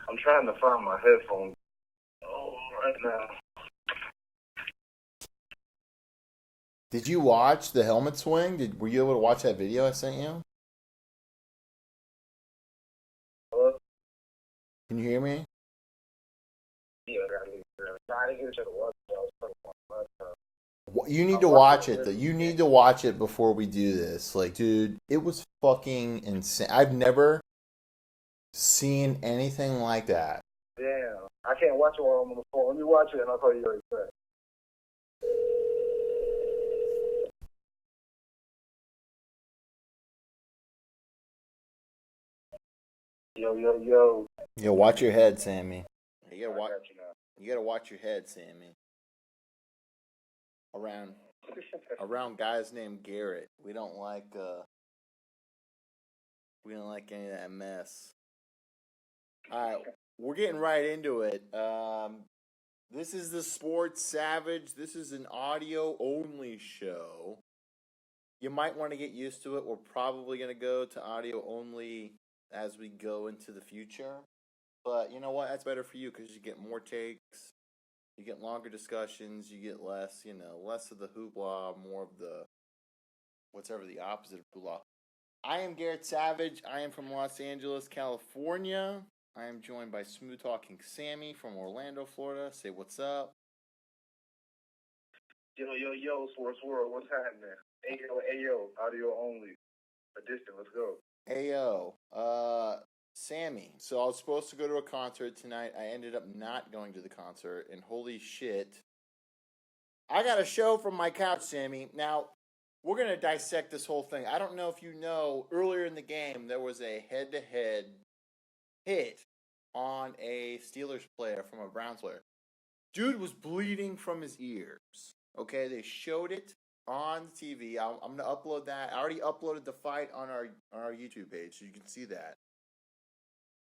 I'm trying to find my headphones. Oh, right now. Did you watch the helmet swing? Were you able to watch that video I sent you? Hello? Can you hear me? Yeah, I didn't get a chance to watch it. I was talking about my time. You need to watch it though. You need to watch it before we do this. Like, dude, it was fucking insane. I've never seen anything like that. Damn. I can't watch it while I'm on the phone. Let me watch it and I'll call you right back. Yo. Yo, watch your head, Sammy. You gotta I watch. got you now. You gotta watch your head, Sammy. Around guys named Garrett. We don't like any of that mess. Alright, we're getting right into it. This is the Sports Savage. This is an audio only show. You might want to get used to it. We're probably gonna go to audio only as we go into the future. But you know what? That's better for you because you get more takes. You get longer discussions. You get less, less of the hoopla, more of the whatever the opposite of hoopla. I am Garrett Savage. I am from Los Angeles, California. I am joined by Smooth Talking Sammie from Orlando, Florida. Say what's up. Yo, Sports World, what's happening? Ayo, audio only. Edition, let's go. Ayo, Sammie. So I was supposed to go to a concert tonight. I ended up not going to the concert, and holy shit, I got a show from my couch, Sammie. Now, we're going to dissect this whole thing. I don't know if you know, earlier in the game, there was a head-to-head hit on a Steelers player from a Browns player. Dude was bleeding from his ears. Okay, they showed it on TV. I'm going to upload that. I already uploaded the fight on our YouTube page, so you can see that.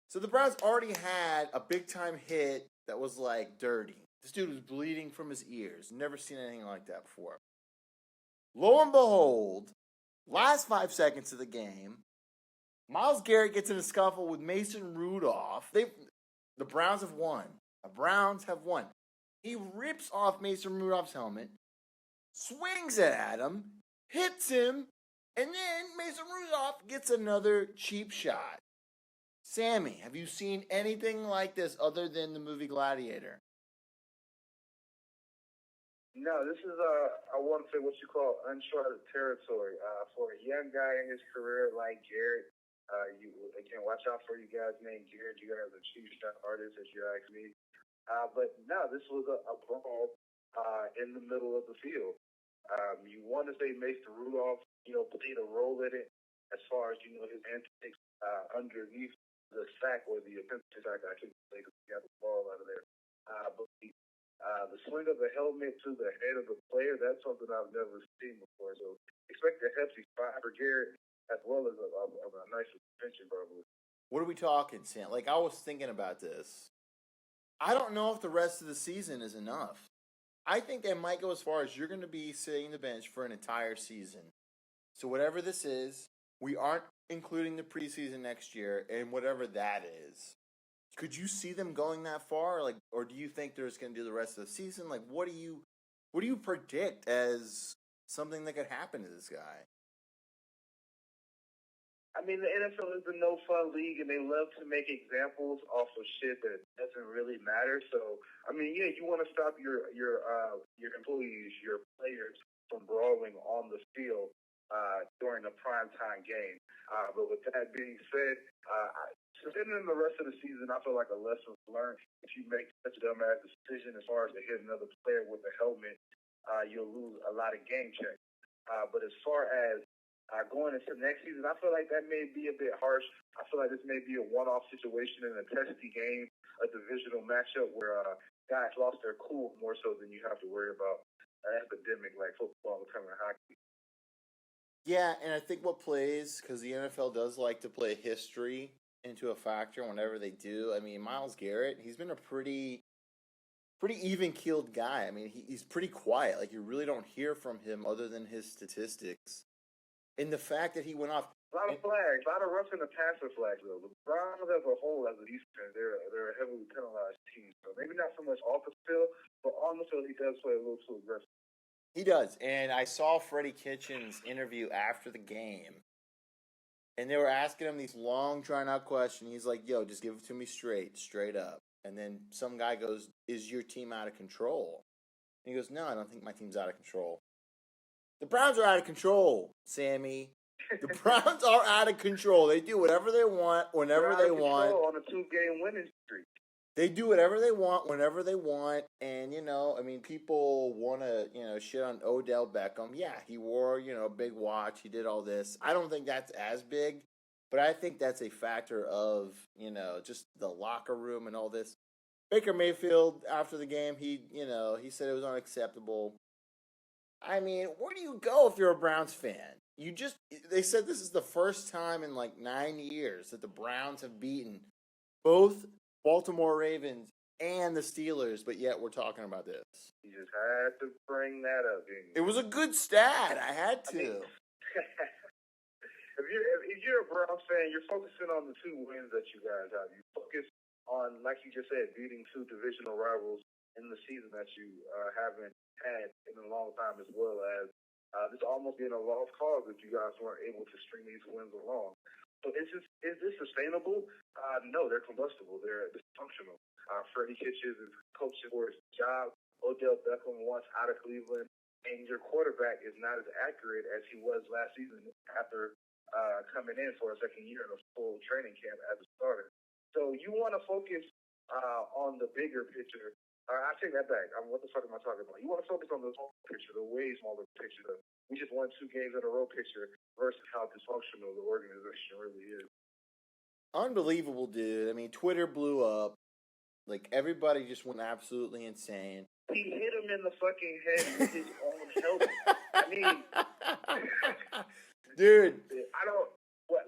So the Browns already had a big-time hit that was, like, dirty. This dude was bleeding from his ears. Never seen anything like that before. Lo and behold, last 5 seconds of the game, Myles Garrett gets in a scuffle with Mason Rudolph. The Browns have won. The Browns have won. He rips off Mason Rudolph's helmet, swings it at him, hits him, and then Mason Rudolph gets another cheap shot. Sammie, have you seen anything like this other than the movie Gladiator? No, this is, I want to say what you call uncharted territory. For a young guy in his career like Garrett, again, watch out for you guys named Garrett. You guys are cheap shot artists, as you ask me. But no, this was a brawl in the middle of the field. You want to say Mason Rudolph, played a role in it as far as, his antics underneath the sack or the offensive sack. I shouldn't say because he got the ball out of there. But the swing of the helmet to the head of the player, that's something I've never seen before. So expect a hefty spot for Garrett as well as a nice suspension, probably. What are we talking, Sam? Like, I was thinking about this. I don't know if the rest of the season is enough. I think they might go as far as you're going to be sitting the bench for an entire season. So whatever this is, we aren't including the preseason next year, and whatever that is. Could you see them going that far, or do you think they're just going to do the rest of the season? Like, what do you predict as something that could happen to this guy? I mean, the NFL is a no-fun league, and they love to make examples off of shit that doesn't really matter. So, I mean, yeah, you want to stop your employees, your players from brawling on the field during a primetime game. But with that being said, sitting in the rest of the season, I feel like a lesson learned. If you make such a dumbass decision as far as to hit another player with a helmet, you'll lose a lot of game checks. But as far as going into next season, I feel like that may be a bit harsh. I feel like this may be a one-off situation in a testy game, a divisional matchup where guys lost their cool more so than you have to worry about an epidemic like football becoming hockey. Yeah, and I think what plays, because the NFL does like to play history into a factor whenever they do. I mean, Myles Garrett, he's been a pretty even-keeled guy. I mean, he's pretty quiet. Like, you really don't hear from him other than his statistics. And the fact that he went off, A lot of flags, a lot of roughing the passer flags, though. The Browns as a whole, as a defense, they're a heavily penalized team. So maybe not so much off the field, but on the field, he does play a little too aggressive. He does. And I saw Freddie Kitchens' interview after the game. And they were asking him these long, drawn-out questions. He's like, yo, just give it to me straight up. And then some guy goes, is your team out of control? And he goes, no, I don't think my team's out of control. The Browns are out of control, Sammy. The Browns are out of control. They do whatever they want, whenever they want. On a 2-game winning streak. They do whatever they want, whenever they want. And, people want to, shit on Odell Beckham. Yeah, he wore, a big watch. He did all this. I don't think that's as big. But I think that's a factor of, just the locker room and all this. Baker Mayfield, after the game, he said it was unacceptable. I mean, where do you go if you're a Browns fan? They said this is the first time in 9 years that the Browns have beaten both Baltimore Ravens and the Steelers, but yet we're talking about this. You just had to bring that up, didn't you? It was a good stat. I had to. If you're a Browns fan, you're focusing on the 2 wins that you guys have. You focus on, like you just said, beating 2 divisional rivals in the season that you haven't had in a long time, as well as this almost being a lost cause if you guys weren't able to string these wins along. So is this sustainable? No, they're combustible. They're dysfunctional. Freddie Kitchens is coaching for his job. Odell Beckham wants out of Cleveland, and your quarterback is not as accurate as he was last season after coming in for a second year in a full training camp as a starter. So you want to focus on the bigger picture. I take that back. What the fuck am I talking about? You want to focus on the small picture, the way smaller picture. We just won 2 games in a row picture versus how dysfunctional the organization really is. Unbelievable, dude. I mean, Twitter blew up. Everybody just went absolutely insane. He hit him in the fucking head with his own helmet. I mean, dude.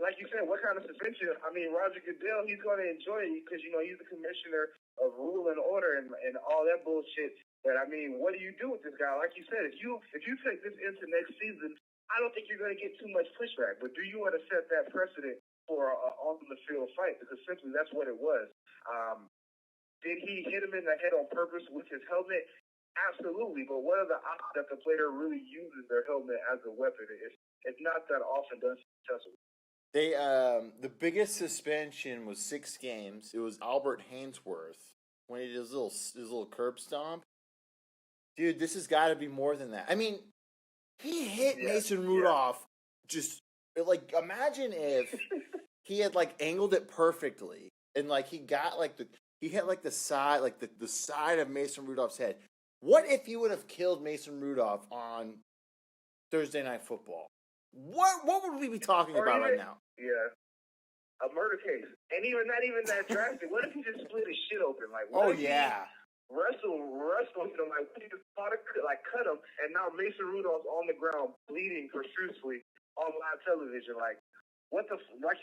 Like you said, what kind of suspension? I mean, Roger Goodell, he's going to enjoy it because, he's the commissioner of rule and order and all that bullshit. But, I mean, what do you do with this guy? Like you said, if you take this into next season, I don't think you're going to get too much pushback. But do you want to set that precedent for an on-the-field fight? Because simply that's what it was. Did he hit him in the head on purpose with his helmet? Absolutely. But what are the odds that the player really uses their helmet as a weapon? It's not that often done successfully. The biggest suspension was 6 games. It was Albert Hainsworth when he did his little curb stomp. Dude, this has got to be more than that. I mean, he hit Mason Rudolph. Just imagine if he had angled it perfectly and he got he hit the side the side of Mason Rudolph's head. What if he would have killed Mason Rudolph on Thursday Night Football? What would we be talking about right now? Yeah. A murder case. And not even that drastic. What if he just split his shit open? Oh, yeah. Wrestle hit him. What if he just cut him, and now Mason Rudolph's on the ground bleeding profusely on live television? Like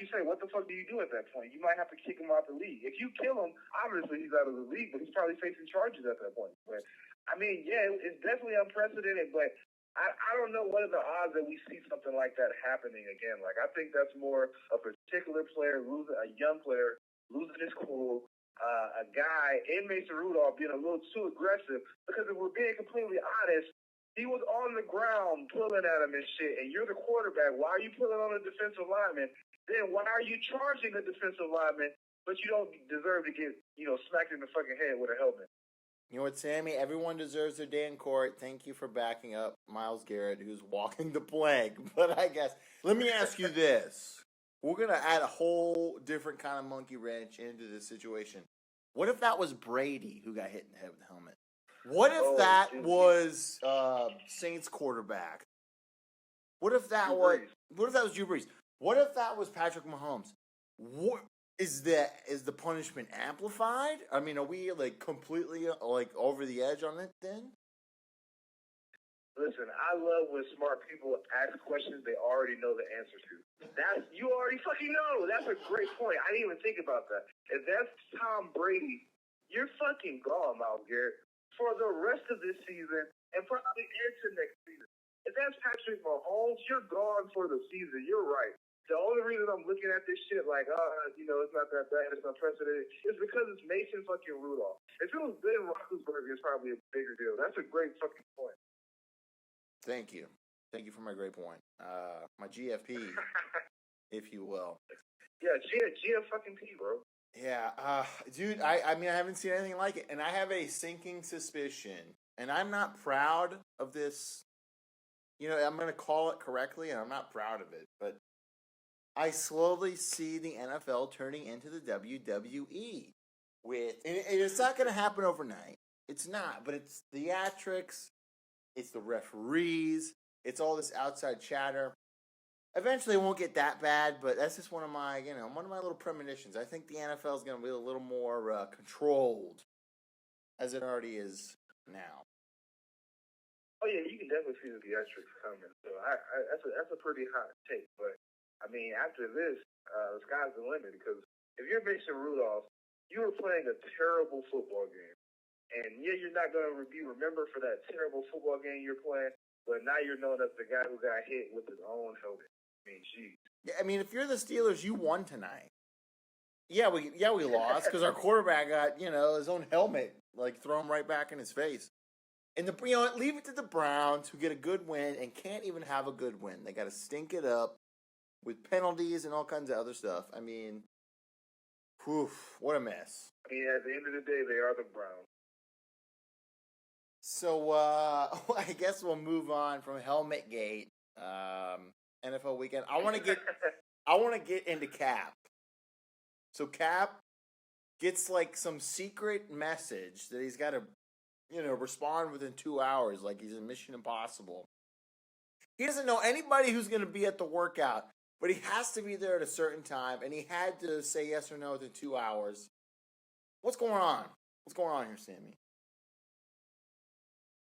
you say, what the fuck do you do at that point? You might have to kick him out the league. If you kill him, obviously he's out of the league, but he's probably facing charges at that point. But, I mean, yeah, it's definitely unprecedented, but I don't know what are the odds that we see something like that happening again. I think that's more a particular player a young player losing his cool, a guy in Mason Rudolph being a little too aggressive. Because if we're being completely honest, he was on the ground pulling at him and shit, and you're the quarterback. Why are you pulling on a defensive lineman? Then why are you charging a defensive lineman, but you don't deserve to get smacked in the fucking head with a helmet? You know what, Sammy? Everyone deserves their day in court. Thank you for backing up Myles Garrett, who's walking the plank. But I guess, let me ask you this. We're going to add a whole different kind of monkey wrench into this situation. What if that was Brady who got hit in the head with the helmet? What if that was Saints quarterback? What if that was Drew Brees? What if that was Patrick Mahomes? Is the punishment amplified? I mean, are we completely over the edge on it then? Listen, I love when smart people ask questions they already know the answer to. You already fucking know. That's a great point. I didn't even think about that. If that's Tom Brady, you're fucking gone, Myles Garrett, for the rest of this season and probably into next season. If that's Patrick Mahomes, you're gone for the season. You're right. The only reason I'm looking at this shit like, it's not that bad, it's unprecedented, is because it's Mason fucking Rudolph. If it was Ben Roethlisberger, it's probably a bigger deal. That's a great fucking point. Thank you. Thank you for my great point. My GFP, if you will. Yeah, GF fucking P, bro. Yeah, dude, I mean, I haven't seen anything like it, and I have a sinking suspicion, and I'm not proud of this. I'm going to call it correctly, and I'm not proud of it, but I slowly see the NFL turning into the WWE and it's not going to happen overnight. It's not, but it's theatrics, it's the referees, it's all this outside chatter. Eventually, it won't get that bad, but that's just one of my little premonitions. I think the NFL is going to be a little more controlled, as it already is now. Oh yeah, you can definitely see the theatrics coming. So that's a pretty hot take. But I mean, after this, the sky's the limit because if you're Mason Rudolph, you were playing a terrible football game, and yeah, you're not going to be remembered for that terrible football game you're playing. But now you're known as the guy who got hit with his own helmet. I mean, geez. Yeah, I mean, if you're the Steelers, you won tonight. Yeah, we lost because our quarterback got his own helmet thrown right back in his face. And leave it to the Browns who get a good win and can't even have a good win. They got to stink it up with penalties and all kinds of other stuff. I mean, what a mess. I mean, at the end of the day, they are the Browns. So I guess we'll move on from Helmet Gate. NFL weekend. I want to get into Cap. So Cap gets some secret message that he's got to, respond within 2 hours, like he's in Mission Impossible. He doesn't know anybody who's going to be at the workout, but he has to be there at a certain time, and he had to say yes or no within 2 hours. What's going on? What's going on here, Sammy?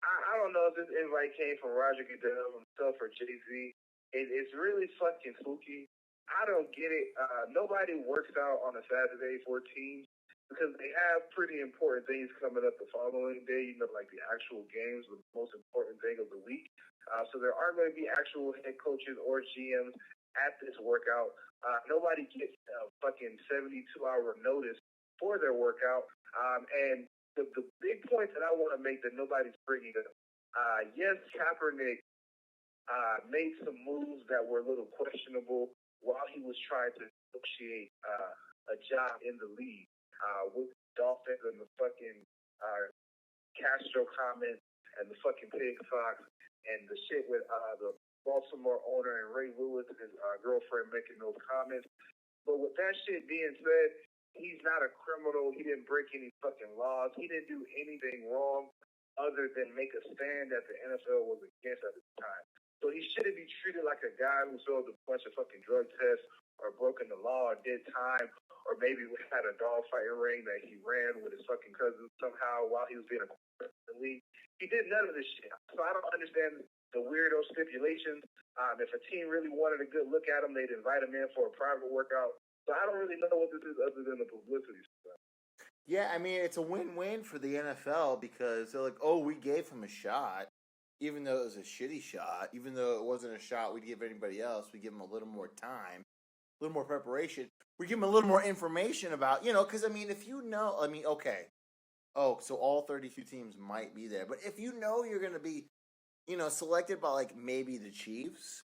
I don't know if this invite came from Roger Goodell himself or Jay-Z. It's really fucking spooky. I don't get it. Nobody works out on a Saturday for teams because they have pretty important things coming up the following day, like the actual games, the most important thing of the week. So there aren't going to be actual head coaches or GMs at this workout. Nobody gets a fucking 72-hour notice for their workout. And the big point that I want to make that nobody's bringing up, yes, Kaepernick made some moves that were a little questionable while he was trying to negotiate a job in the league with Dolphins and the fucking Castro comments and the fucking pig fox and the shit with the Baltimore owner and Ray Lewis and his girlfriend making those comments. But with that shit being said, he's not a criminal. He didn't break any fucking laws. He didn't do anything wrong other than make a stand that the NFL was against at the time. So he shouldn't be treated like a guy who sold a bunch of fucking drug tests or broken the law or did time or maybe had a dogfighting ring that he ran with his fucking cousin somehow while he was being a quarterback in the league. He did none of this shit. So I don't understand the weirdo stipulations. If a team really wanted a good look at him, they'd invite him in for a private workout. So I don't really know what this is other than the publicity stuff. Yeah, I mean, it's a win-win for the NFL because they're like, oh, we gave him a shot. Even though it was a shitty shot, even though it wasn't a shot we'd give anybody else, we give them a little more time, a little more preparation. We give them a little more information about, because, if okay. Oh, so all 32 teams might be there. But if you're going to be, selected by, maybe the Chiefs,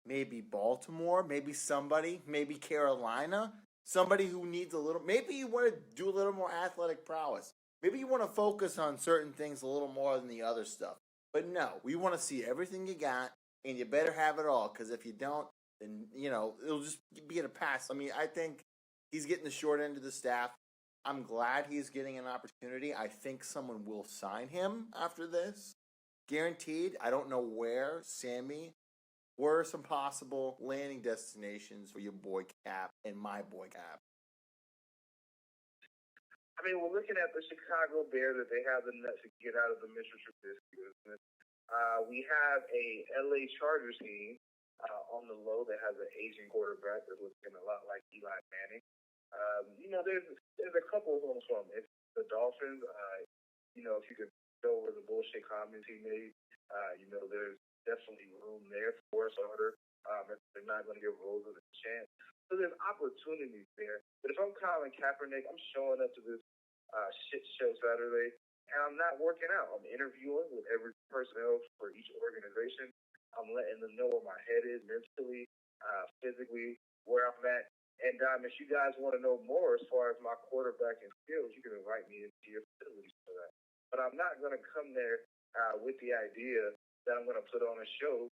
maybe Baltimore, maybe somebody, maybe Carolina, somebody who needs maybe you want to do a little more athletic prowess. Maybe you want to focus on certain things a little more than the other stuff. But no, we want to see everything you got, and you better have it all, because if you don't, then, it'll just be in a pass. I think he's getting the short end of the staff. I'm glad he's getting an opportunity. I think someone will sign him after this. Guaranteed. I don't know where, Sammy. Where are some possible landing destinations for your boy Cap and my boy Cap? We're looking at the Chicago Bears that they have the nuts to get out of the Mitchell Trubisky business. We have a LA Chargers team on the low that has an Asian quarterback that's looking a lot like Eli Manning. There's a couple of them from it. The Dolphins, if you could go over the bullshit comments he made, there's definitely room there for a starter. If they're not going to give Rosen a chance. So there's opportunities there. But if I'm Colin Kaepernick, I'm showing up to this shit show Saturday, and I'm not working out. I'm interviewing with every personnel for each organization. I'm letting them know where my head is mentally, physically, where I'm at. And if you guys want to know more as far as my quarterbacking skills, you can invite me into your facilities for that. But I'm not going to come there with the idea that I'm going to put on a show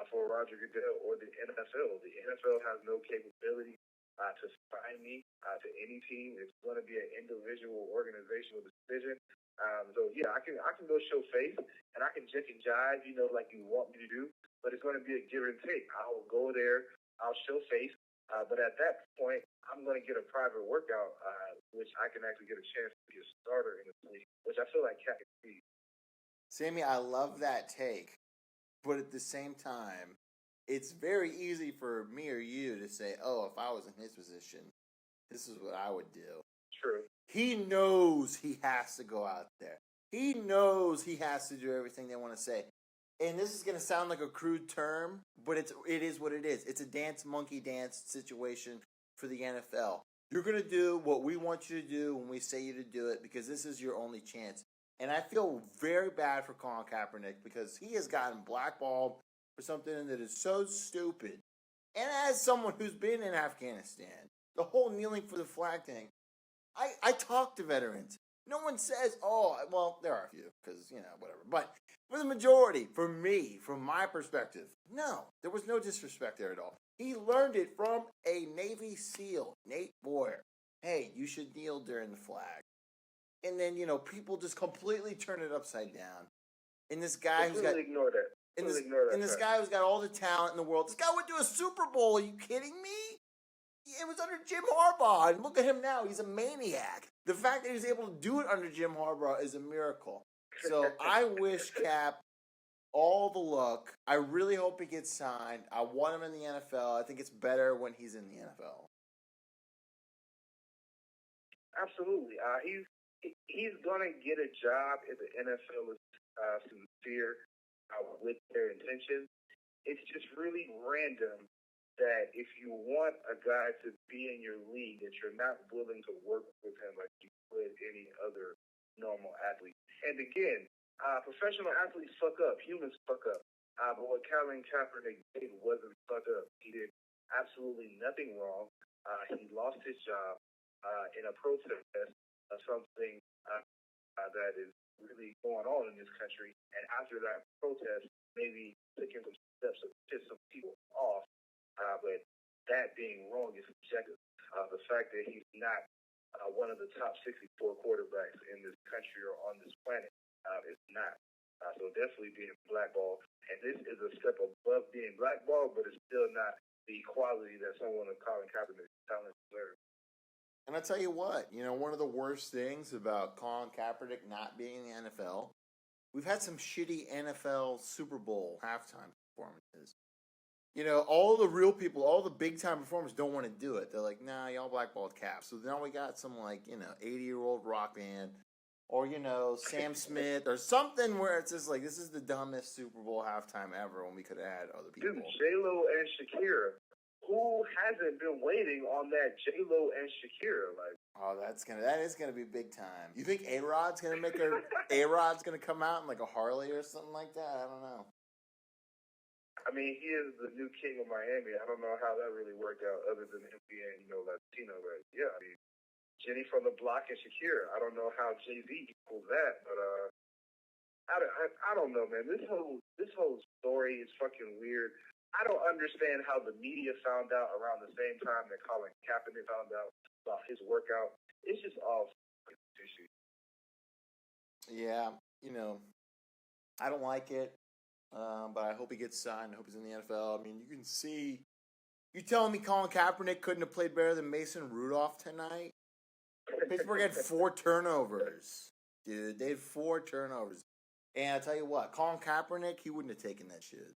for Roger Goodell or the NFL. The NFL has no capability to sign me to any team. It's going to be an individual organizational decision. So yeah, I can go show face and I can jick and jive, like you want me to do. But it's going to be a give and take. I will go there, I'll show face, but at that point, I'm going to get a private workout, which I can actually get a chance to be a starter in the league, which I feel like Cat can be. Sammy, I love that take, but at the same time, it's very easy for me or you to say, "Oh, if I was in his position, this is what I would do." True. He knows he has to go out there. He knows he has to do everything they want to say. And this is going to sound like a crude term, but it is what it is. It's a monkey dance situation for the NFL. You're going to do what we want you to do when we say you to do it because this is your only chance. And I feel very bad for Colin Kaepernick because he has gotten blackballed for something that is so stupid. And as someone who's been in Afghanistan, the whole kneeling for the flag thing, I talk to veterans. No one says, "Oh, well, there are a few, because, whatever." But for the majority, for me, from my perspective, no, there was no disrespect there at all. He learned it from a Navy SEAL, Nate Boyer. Hey, you should kneel during the flag. And then, people just completely turn it upside down. And this guy who's got... ignore that. And this guy who's got all the talent in the world. This guy went to a Super Bowl. Are you kidding me? It was under Jim Harbaugh, and look at him now. He's a maniac. The fact that he was able to do it under Jim Harbaugh is a miracle. So I wish Cap all the luck. I really hope he gets signed. I want him in the NFL. I think it's better when he's in the NFL. Absolutely. He's going to get a job if the NFL is sincere with their intentions. It's just really random that if you want a guy to be in your league, that you're not willing to work with him like you would any other normal athlete. And again, professional athletes fuck up. Humans fuck up. But what Colin Kaepernick did wasn't fuck up. He did absolutely nothing wrong. He lost his job in a protest of something that is really going on in this country. And after that protest, maybe taking some steps to piss some people off. But that being wrong is subjective. The fact that he's not one of the top 64 quarterbacks in this country or on this planet is not. So definitely being blackballed. And this is a step above being blackballed, but it's still not the quality that someone of Colin Kaepernick's talent deserves. And I tell you what, one of the worst things about Colin Kaepernick not being in the NFL, we've had some shitty NFL Super Bowl halftime performances. All the real people, all the big-time performers don't want to do it. They're like, nah, y'all blackballed Cap. So now we got some, 80-year-old rock band or, Sam Smith or something where it's just like, this is the dumbest Super Bowl halftime ever when we could have had other people. Dude, J-Lo and Shakira. Who hasn't been waiting on that J-Lo and Shakira? Oh, that is gonna be big time. You think A-Rod's gonna A-Rod's gonna come out in like a Harley or something like that? I don't know. I mean, he is the new king of Miami. I don't know how that really worked out other than him being, Latino. But yeah, I mean, Jenny from the Block and Shakira. I don't know how Jay-Z equals that, but I don't know, man. This whole story is fucking weird. I don't understand how the media found out around the same time that Colin Kaepernick found out about his workout. It's just all fishy. Yeah, I don't like it. But I hope he gets signed. I hope he's in the NFL. I mean, you can see. You telling me Colin Kaepernick couldn't have played better than Mason Rudolph tonight? Pittsburgh had 4 turnovers. Dude, they had 4 turnovers. And I tell you what, Colin Kaepernick, he wouldn't have taken that shit.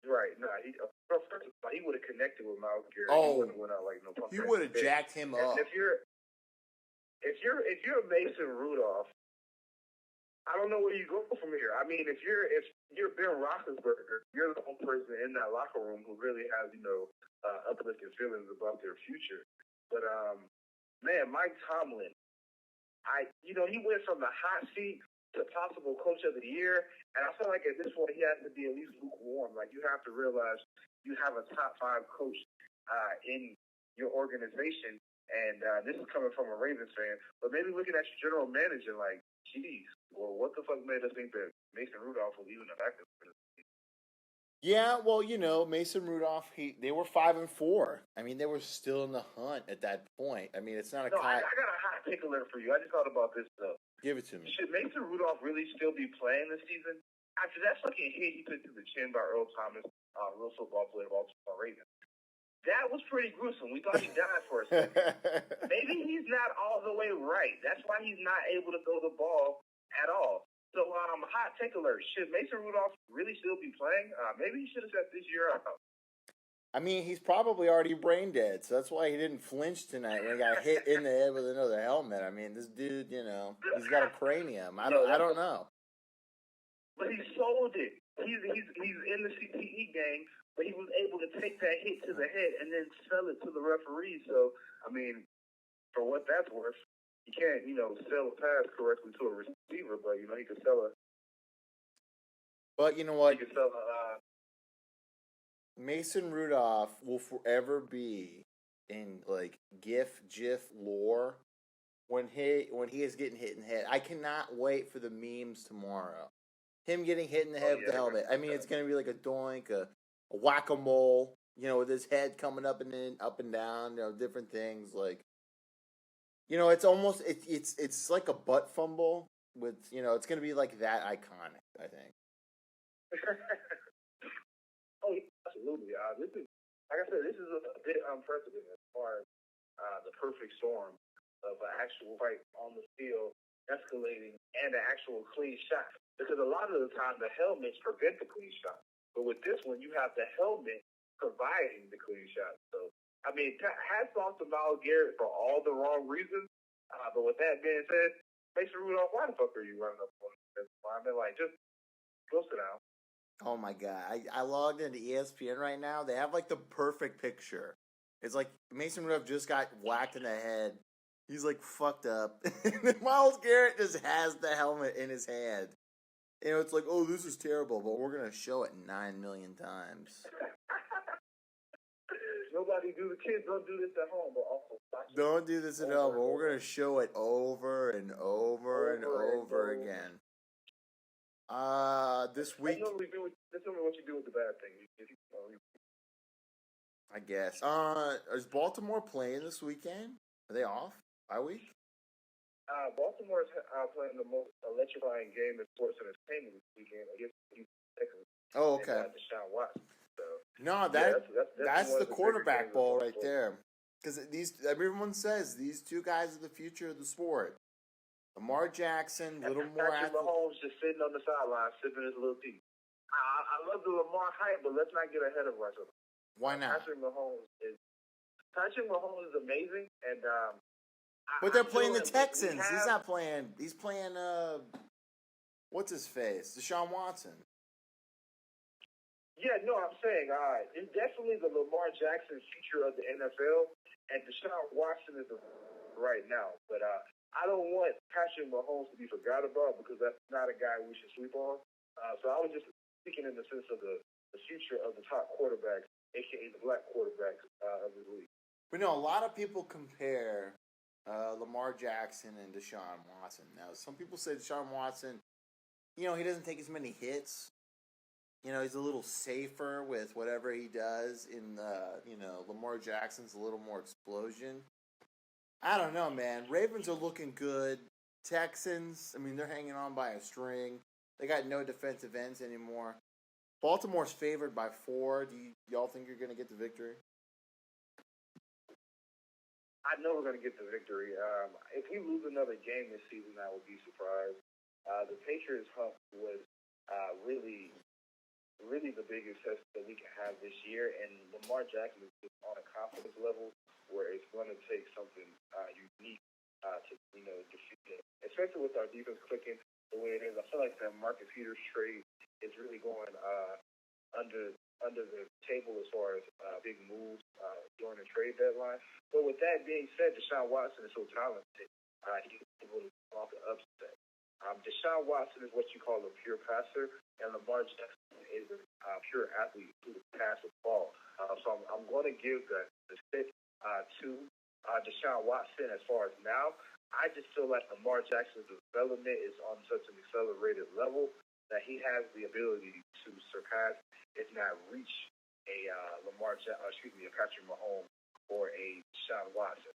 Right. No, he would have connected with Myles Garrett. Oh, he wouldn't have went out like no pump. He would have jacked him up. And if you're Mason Rudolph, I don't know where you go from here. I mean, if you're Ben Roethlisberger, you're the only person in that locker room who really has uplifting feelings about their future. But man, Mike Tomlin, he went from the hot seat to possible coach of the year, and I feel like at this point he has to be at least lukewarm. Like, you have to realize you have a top 5 coach in your organization, and this is coming from a Ravens fan. But maybe looking at your general manager, like, geez, well, what the fuck made us think that Mason Rudolph was even effective? Yeah, well, Mason Rudolph, they were 5-4. I mean, they were still in the hunt at that point. I mean, it's not a I got a hot take alert for you. I just thought about this stuff. Give it to me. Should Mason Rudolph really still be playing this season? After that fucking hit he took to the chin by Earl Thomas, real football player of Baltimore Ravens. That was pretty gruesome. We thought he died for a second. Maybe he's not all the way right. That's why he's not able to throw the ball at all. So, hot take alert. Should Mason Rudolph really still be playing? Maybe he should have set this year out. I mean, he's probably already brain dead, so that's why he didn't flinch tonight when he got hit in the head with another helmet. I mean, this dude, he's got a cranium. I don't know. But he sold it. He's in the CTE game, but he was able to take that hit to the head and then sell it to the referee. So, I mean, for what that's worth, you can't, sell a pass correctly to a receiver, but, he can sell it. But you know what? He can sell a... Mason Rudolph will forever be in, like, GIF lore when he is getting hit in the head. I cannot wait for the memes tomorrow. Him getting hit in the head with the helmet. I mean, it's going to be like a doink, a whack-a-mole, with his head coming up and down, different things. Like, it's almost, it's like a butt fumble with, it's going to be like that iconic, I think. Oh, absolutely. This is, like I said, this is a bit unprecedented as far as the perfect storm of an actual fight on the field escalating and an actual clean shot. Because a lot of the time, the helmets prevent the clean shot. But with this one, you have the helmet providing the clean shot. So, I mean, hats off to Myles Garrett for all the wrong reasons. But with that being said, Mason Rudolph, why the fuck are you running up on this environment? Like, just go sit down. Oh my god! I logged into ESPN right now. They have like the perfect picture. It's like Mason Rudolph just got whacked in the head. He's like fucked up. And Myles Garrett just has the helmet in his hand. It's like, oh, this is terrible, but we're gonna show it 9 million times. The kids don't do this at home, but also don't do this at home. But we're gonna show it over and over and over again. This week. That's normally what you do with the bad thing. I guess. Is Baltimore playing this weekend? Are they off? Bye week? Baltimore's playing the most electrifying game in sports entertainment this weekend against Texas. Oh, okay. And Deshaun Watson. So, no, that's the quarterback ball right there. Because everyone says these two guys are the future of the sport. Lamar Jackson, little more Patrick Mahomes just sitting on the sideline, sipping his little tea. I love the Lamar hype, but let's not get ahead of ourselves. Why not? Patrick Mahomes is amazing, and but they're playing the Texans. He's not playing. He's playing. What's his face? Deshaun Watson. Yeah, no, I'm saying it's definitely the Lamar Jackson future of the NFL, and Deshaun Watson is right now. But I don't want Patrick Mahomes to be forgot about because that's not a guy we should sleep on. So I was just speaking in the sense of the future of the top quarterbacks, a.k.a. the black quarterbacks of the league. We know a lot of people compare Lamar Jackson and Deshaun Watson. Now, some people say Deshaun Watson, he doesn't take as many hits. He's a little safer with whatever he does. Lamar Jackson's a little more explosion. I don't know, man. Ravens are looking good. Texans, they're hanging on by a string. They got no defensive ends anymore. Baltimore's favored by 4. Do y'all think you're going to get the victory? I know we're going to get the victory. If we lose another game this season, I would be surprised. The Patriots hump was really the biggest test that we can have this year, and Lamar Jackson is just on a confidence level where it's going to take something unique to defeat it, especially with our defense clicking. the way it is. I feel like the Marcus Peters trade is really going under the table as far as big moves during the trade deadline. But with that being said, Deshaun Watson is so talented. He's able to pull off the upset. Deshaun Watson is what you call a pure passer, and Lamar Jackson is a pure athlete who can pass the ball. So I'm going to give the stick to Deshaun Watson as far as now. I just feel like Lamar Jackson's development is on such an accelerated level that he has the ability to surpass, if not reach, a Patrick Mahomes or a Deshaun Watson.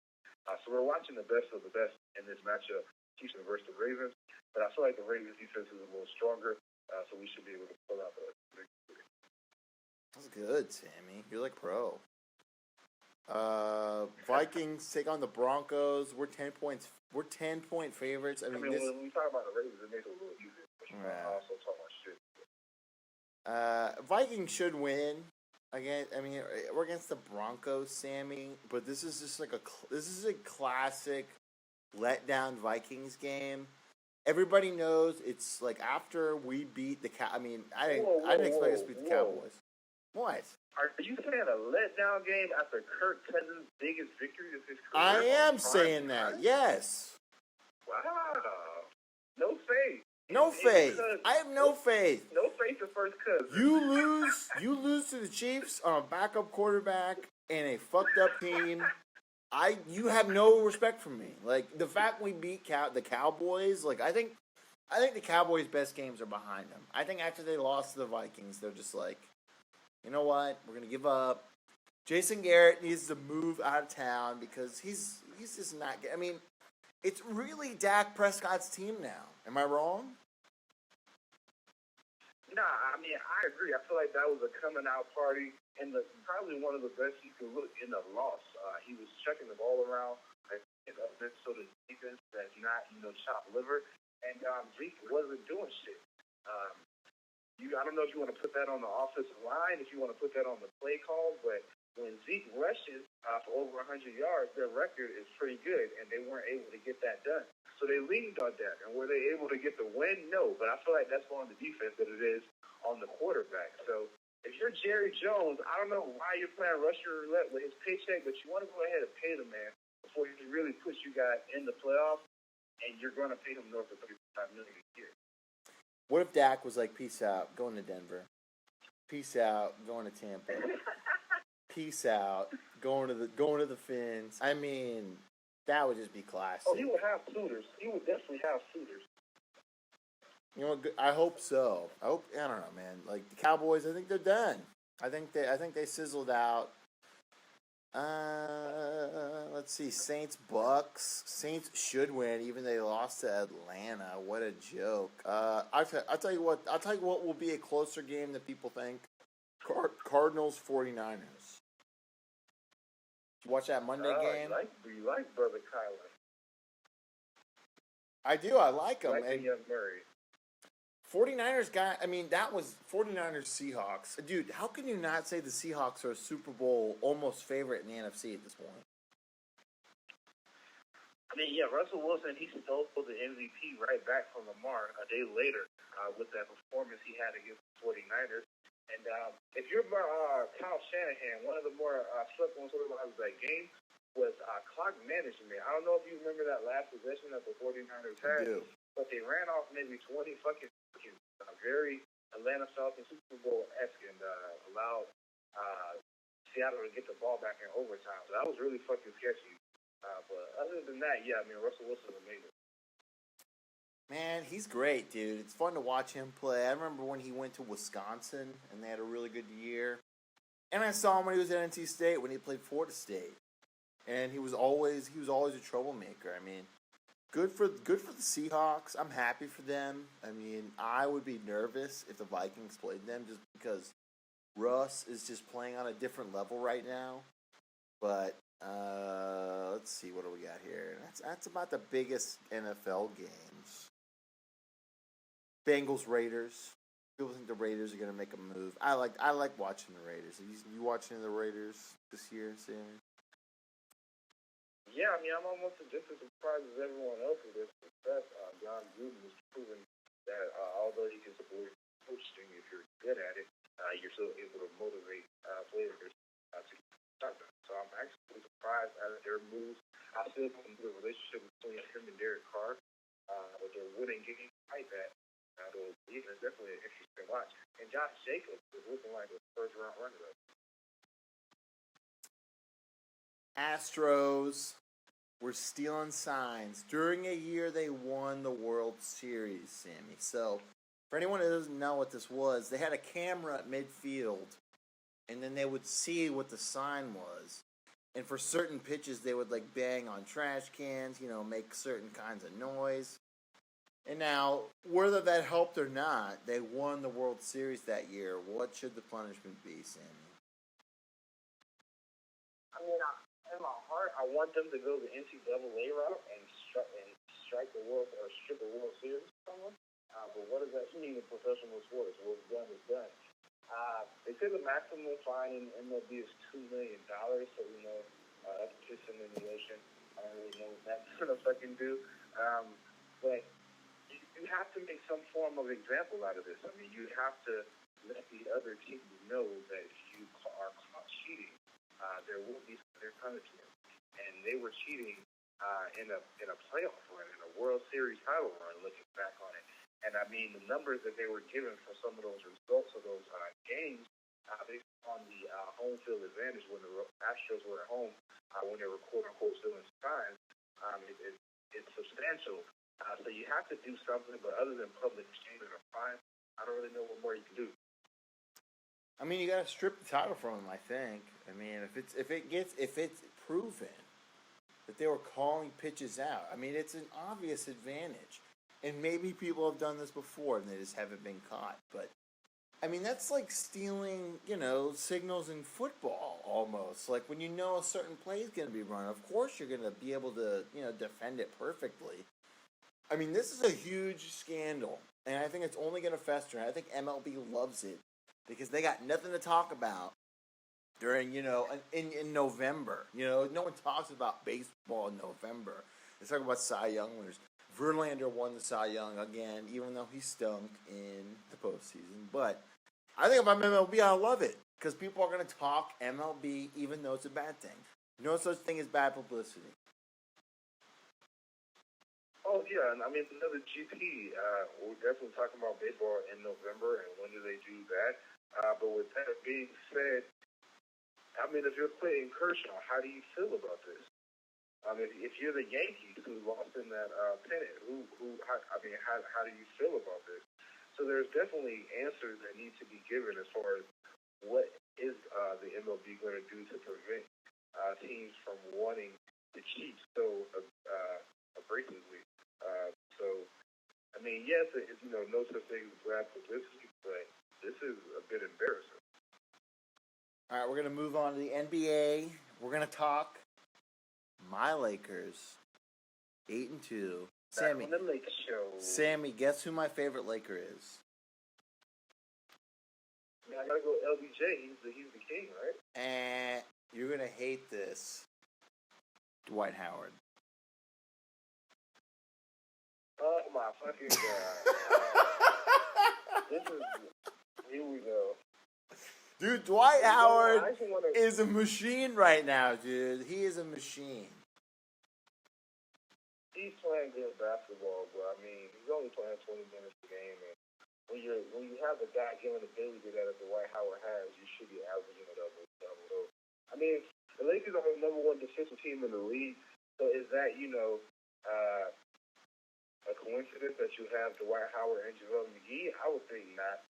So we're watching the best of the best in this matchup, Chiefs versus the Ravens. But I feel like the Ravens defense is a little stronger, so we should be able to pull out the victory. That's good, Sammy. You're like pro. Vikings take on the Broncos. We're 10 points. We're 10-point favorites. I mean when we talk about the Ravens, it makes it a little easier. I also talk about shit. Vikings should win. Again, I mean, we're against the Broncos, Sammy. But this is just like this is a classic letdown Vikings game. Everybody knows it's like after we beat the I mean, I didn't expect us to beat the Cowboys. What? Are you saying a letdown game after Kirk Cousins' biggest victory of his career? I am saying that. Yes. Wow. No faith. No faith. I have no faith. No faith in first Cousins. You lose to the Chiefs on a backup quarterback and a fucked up team. You have no respect for me. Like the fact we beat the Cowboys, like I think the Cowboys' best games are behind them. I think after they lost to the Vikings, they're just like, you know what? We're gonna give up. Jason Garrett needs to move out of town because he's just not. I mean, it's really Dak Prescott's team now. Am I wrong? Nah, I mean I agree. I feel like that was a coming out party and probably one of the best you could look in the loss. He was checking the ball around. Minnesota defense that's not chopped liver, and Zeke wasn't doing shit. I don't know if you want to put that on the offensive line, if you want to put that on the play call, but when Zeke rushes for over 100 yards, their record is pretty good, and they weren't able to get that done. So they leaned on that, and were they able to get the win? No, but I feel like that's more on the defense than it is on the quarterback. So if you're Jerry Jones, I don't know why you're playing Russian roulette with his paycheck, but you want to go ahead and pay the man before he really puts you guys in the playoffs, and you're going to pay him north of $35 million a year. What if Dak was like, peace out, going to Denver. Peace out, going to Tampa. Peace out, going to the Fins. I mean, that would just be classic. Oh, he would have suitors. He would definitely have suitors. You know, I hope so. I don't know, man. Like the Cowboys, I think they're done. I think they sizzled out. Let's see, Saints Bucks. Saints should win, even though they lost to Atlanta. What a joke. I'll tell you what will be a closer game than people think. Cardinals 49ers. Did you watch that Monday game? You like Brother Kyler. I do. I like him. Like Young Murray. 49ers that was 49ers Seahawks. Dude, how can you not say the Seahawks are a Super Bowl almost favorite in the NFC at this point? I mean, yeah, Russell Wilson, he stole the MVP right back from Lamar a day later with that performance he had against the 49ers. And if you're Kyle Shanahan, one of the more slept on storylines of that game was clock management. I don't know if you remember that last possession that the 49ers had, but they ran off maybe 20 fucking very Atlanta Falcons Super Bowl-esque and allowed Seattle to get the ball back in overtime. So that was really fucking sketchy. But other than that, yeah, I mean, Russell Wilson was amazing. Man, he's great, dude. It's fun to watch him play. I remember when he went to Wisconsin and they had a really good year. And I saw him when he was at NC State when he played Florida State. And he was always a troublemaker. I mean, good for the Seahawks. I'm happy for them. I mean, I would be nervous if the Vikings played them just because Russ is just playing on a different level right now. But let's see, what do we got here? That's about the biggest NFL games. Bengals Raiders. People think the Raiders are gonna make a move. I like watching the Raiders. You watching the Raiders this year, Sammy? Yeah, I mean, I'm almost just as surprised as everyone else with their success. John Gruden has proven that although you can support coaching if you're good at it, you're still able to motivate players to start them. So I'm actually surprised at their moves. I still think the relationship between him and Derek Carr, but they're winning games like that. It's definitely an interesting watch. And Josh Jacobs is looking like a first-round runner. Astros were stealing signs during a year they won the World Series, Sammy. So, for anyone who doesn't know what this was, they had a camera at midfield, and then they would see what the sign was. And for certain pitches, they would like bang on trash cans, make certain kinds of noise. And now, whether that helped or not, they won the World Series that year. What should the punishment be, Sammy? I mean, in my heart, I want them to go the NCAA route and strike the world or strip the World Series from someone. But what does that mean in professional sports? What's done is done. They said the maximum fine in MLB is $2 million. So that's pissing in the ocean. I don't really know what that's gonna fucking do. But you have to make some form of example out of this. I mean, you have to let the other team know that if you are caught cheating, there will be severe punishment. And they were cheating in a playoff run, in a World Series title run, looking back on it. And I mean, the numbers that they were given for some of those results of those games, based on the home field advantage when the Astros were at home, when they were quote unquote stealing signs, it's substantial. So you have to do something, but other than public shaming or fine, I don't really know what more you can do. I mean, you got to strip the title from them. I think. I mean, if it's proven that they were calling pitches out, I mean, it's an obvious advantage. And maybe people have done this before and they just haven't been caught. But I mean, that's like stealing, signals in football almost. Like when a certain play is going to be run, of course you're going to be able to, defend it perfectly. I mean, this is a huge scandal, and I think it's only going to fester. And I think MLB loves it because they got nothing to talk about during, in November. No one talks about baseball in November. They talk about Cy Young winners. Verlander won the Cy Young again, even though he stunk in the postseason. But I think if I'm MLB, I love it because people are going to talk MLB even though it's a bad thing. No such thing as bad publicity. Oh, yeah, and I mean, another GP, we're definitely talking about baseball in November, and when do they do that? But with that being said, I mean, if you're playing Kershaw, how do you feel about this? If you're the Yankees who lost in that pennant, how do you feel about this? So there's definitely answers that need to be given as far as what is the MLB going to do to prevent teams from wanting to cheat so abrasively. So, I mean, yes, it's, no such thing as bad publicity, but this is a bit embarrassing. All right, we're going to move on to the NBA. We're going to talk my Lakers, 8-2. Sammy, on the Lakers show. Sammy, guess who my favorite Laker is? I gotta go LBJ. He's the king, right? And you're going to hate this. Dwight Howard. Oh my fucking god! Here we go. Dude, Dwight Howard is a machine right now, dude. He is a machine. He's playing good basketball, but I mean, he's only playing 20 minutes a game, and when you have the guy given the ability that Dwight Howard has, you should be averaging a double. I mean, the Lakers are the number one defensive team in the league, so is that a coincidence that you have Dwight Howard and JaVale McGee? I would think not.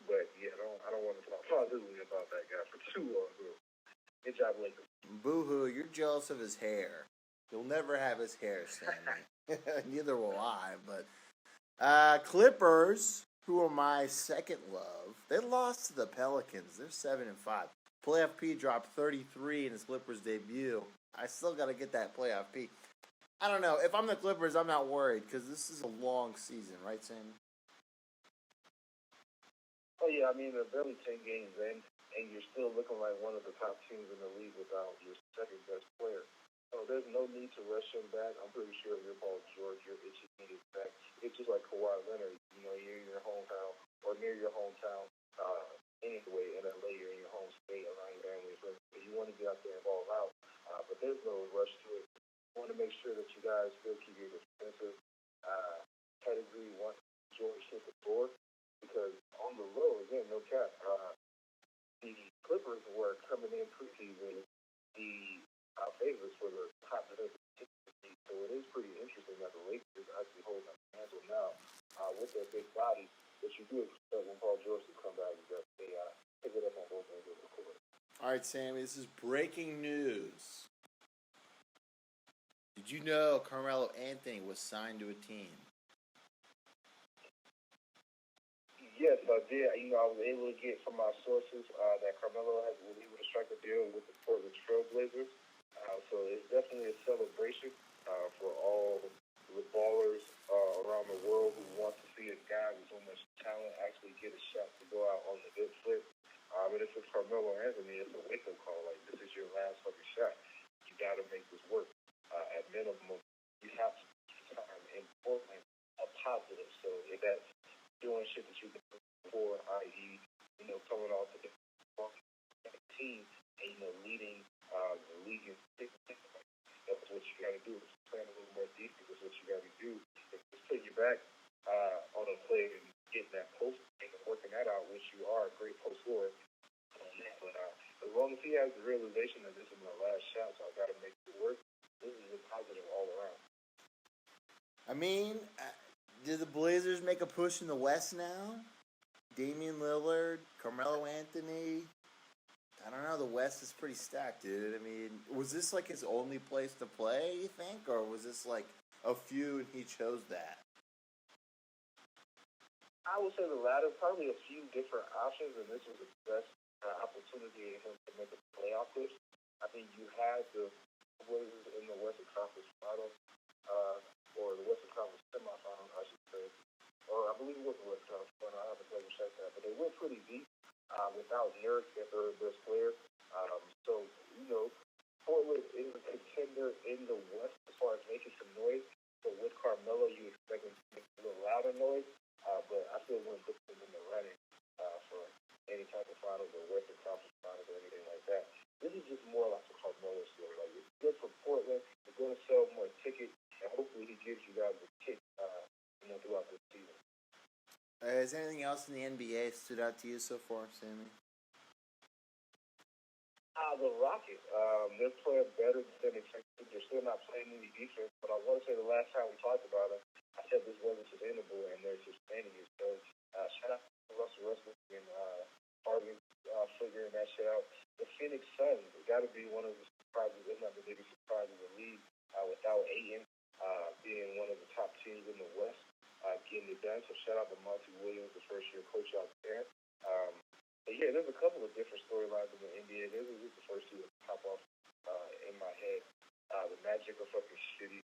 But yeah, I don't want to talk positively about that guy for too long. Good job, Lakers. Boo-hoo, you're jealous of his hair. You'll never have his hair, Sammy. Neither will I. But Clippers, who are my second love, they lost to the Pelicans. They're 7-5. Playoff P dropped 33 in his Clippers debut. I still got to get that playoff P. I don't know. If I'm the Clippers, I'm not worried because this is a long season, right, Sammy? Oh, yeah. I mean, they're barely 10 games in, and you're still looking like one of the top teams in the league without your second-best player. So there's there's no need to rush him back. I'm pretty sure if you're Paul George, you're itching to get back. It's just like Kawhi Leonard. You're in your hometown or near your hometown. Anyway, in LA, you're in your home state around your family. So you want to get out there and ball out, but there's no rush to it. You want to make sure that you guys still keep your defensive pedigree once George hit the floor, because on the low, again, no cap, the Clippers were coming in preseason the favorites for the top defensive team. So it is pretty interesting that the Lakers actually hold that mantle now with their big body. What you do expect when Paul George will come back is that they pick it up on both ends of the court. All right, Sammy, this is breaking news. Did you know Carmelo Anthony was signed to a team? Yes, I did. I was able to get from my sources that Carmelo was able to strike a deal with the Portland Trail Blazers. So it's definitely a celebration for all the ballers around the world who want to see a guy with so much talent actually get a shot to go out on the good flip. But if it's Carmelo Anthony, it's a wake-up call. Like, this is your last fucking shot. You got to make this work. At minimum, you have to time in Portland a positive. So if that's doing shit that you've been doing before, i.e., coming off the team and, leading the league in that's what you got to do. It's playing a little more defense. That's what you got to do. It's putting you back on a play and getting that post and working that out, which you are a great post scorer on that. But as long as he has the realization that this is my last shot, so I got to make it work, this is a positive all around. I mean, did the Blazers make a push in the West now? Damian Lillard, Carmelo Anthony. I don't know. The West is pretty stacked, dude. I mean, was this like his only place to play, you think? Or was this like a few and he chose that? I would say the latter. Probably a few different options, and this was the best opportunity for him to make a playoff push. I think you had the Blazers in the Western Conference Finals, or the Western Conference semifinals, I should say. Or I believe it was the Western Conference Finals. I have to double check that. But they went pretty deep without Nurk as their best player. So, Portland is a contender in the West as far as making some noise. But with Carmelo, you expect him to make a little louder noise. But I still wouldn't put them in the running for any type of finals or Western Conference finals or anything like that. This is just more like a Carmelo story. Like, it's good for Portland. They're going to sell more tickets, and hopefully he gives you guys a kick, throughout this season. Is anything else in the NBA stood out to you so far, Sammy? The Rockets, they're playing better than expected. They're still not playing any defense, but I want to say the last time we talked about it, I said this wasn't sustainable, and they're sustaining it. So shout out to Russell Westbrook and Harden figuring that shit out. The Phoenix Suns got to be one of the surprises, if not the biggest surprise in the league, without Ayton being one of the top teams in the West, getting it done. So shout out to Monty Williams, the first-year coach out there. But yeah, there's a couple of different storylines in the NBA. This is the first two that pop off in my head. The Magic are fucking shitty.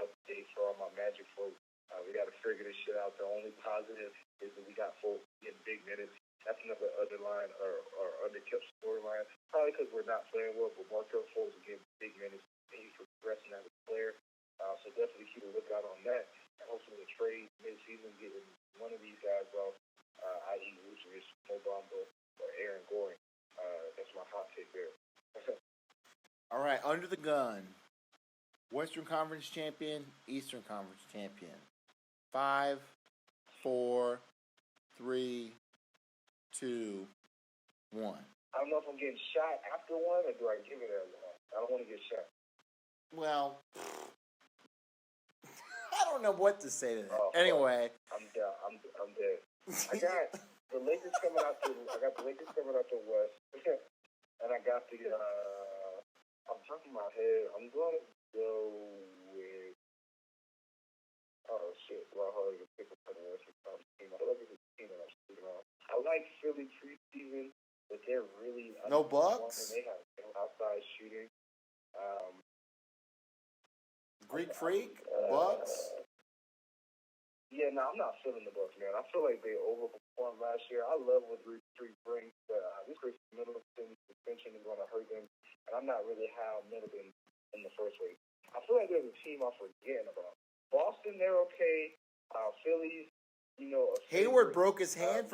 Update for all my Magic folks. We got to figure this shit out. The only positive is that we got folks getting big minutes. That's another underline or underkept storyline. Probably because we're not playing well, but Markel folks are getting big minutes and he's progressing as a player. So definitely keep a lookout on that. And hopefully the trade mid-season getting one of these guys off. I.e. Vucevic, Mo Bamba, or Aaron Gordon. That's my hot take there. All right, under the gun. Western Conference champion, Eastern Conference champion. 5, 4, 3, 2, 1. I don't know if I'm getting shot after one, or do I give it as one? I don't want to get shot. Well, I don't know what to say to that. Anyway, I'm down. I'm dead. I got the Lakers coming out the West, and I got the. I'm talking my head. I'm going to go with. Oh shit! Well, I already pick up the Western Conference team. I feel like it's a team that I'm shooting on. I like Philly preseason, but they're really no Bucks. They have outside shooting. Greek Freak, Bucks. Yeah, no, I'm not feeling the Bucks, man. I feel like they overperformed last year. I love what Greek Freak brings, but this Chris Middleton suspension is going to hurt them, and I'm not really high on Middleton in the first place. I feel like there's a team I'm forgetting about. Boston, they're okay. Phillies, Hayward broke his hand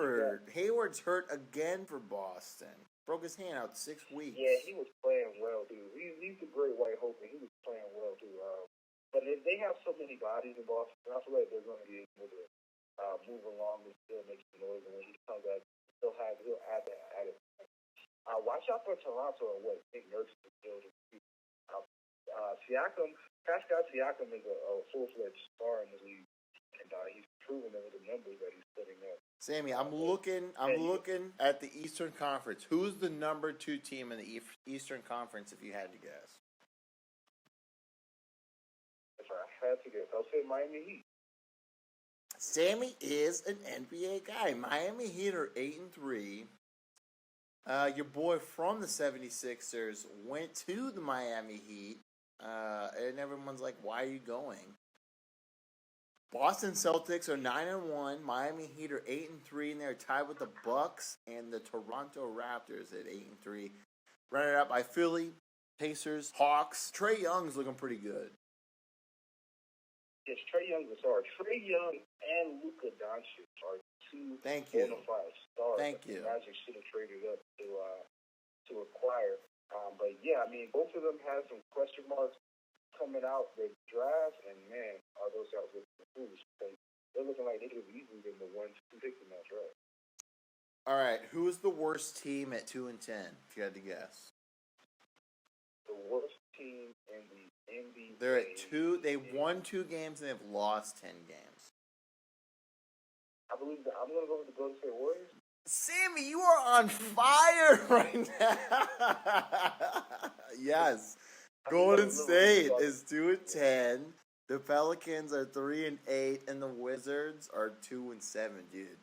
Hayward's hurt again for Boston. Broke his hand out 6 weeks. Yeah, he was playing well, too. He's the great white hope, and he was playing well, too. But they have so many bodies in Boston, I feel like they're going to be able to move along and still make some noise. And when he comes back, he'll add that added. Watch out for Toronto and what Nick Nurse is building. Pascal Siakam is a full-fledged star in the league, and he's proven it with the numbers that he's putting up. Sammy, I'm looking at the Eastern Conference. Who's the number 2 team in the Eastern Conference, if you had to guess? If I had to guess, I'll say Miami Heat. Sammy is an NBA guy. Miami Heat are 8-3. Your boy from the 76ers went to the Miami Heat, and everyone's like, why are you going? Boston Celtics are 9-1. Miami Heat are 8-3, and they're tied with the Bucks and the Toronto Raptors at 8-3. Running up by Philly, Pacers, Hawks. Trae Young's looking pretty good. Yes, Trae Young's a star. Trae Young and Luka Doncic are two bona fide stars. Thank you. Magic should have traded up to acquire. But yeah, I mean, both of them had some question marks coming out the draft, and man, are those guys looking foolish? They're looking like they could have easily been the 1-2 pick in that draft. All right, who is the worst team at 2-10? If you had to guess, the worst team in the NBA. They're at 2. They won 2 games and they've lost 10 games. I believe that I'm going to go with the Golden State Warriors. Sammy, you are on fire right now. Yes. Golden State is 2-10. The Pelicans are 3-8, and the Wizards are 2-7, dude.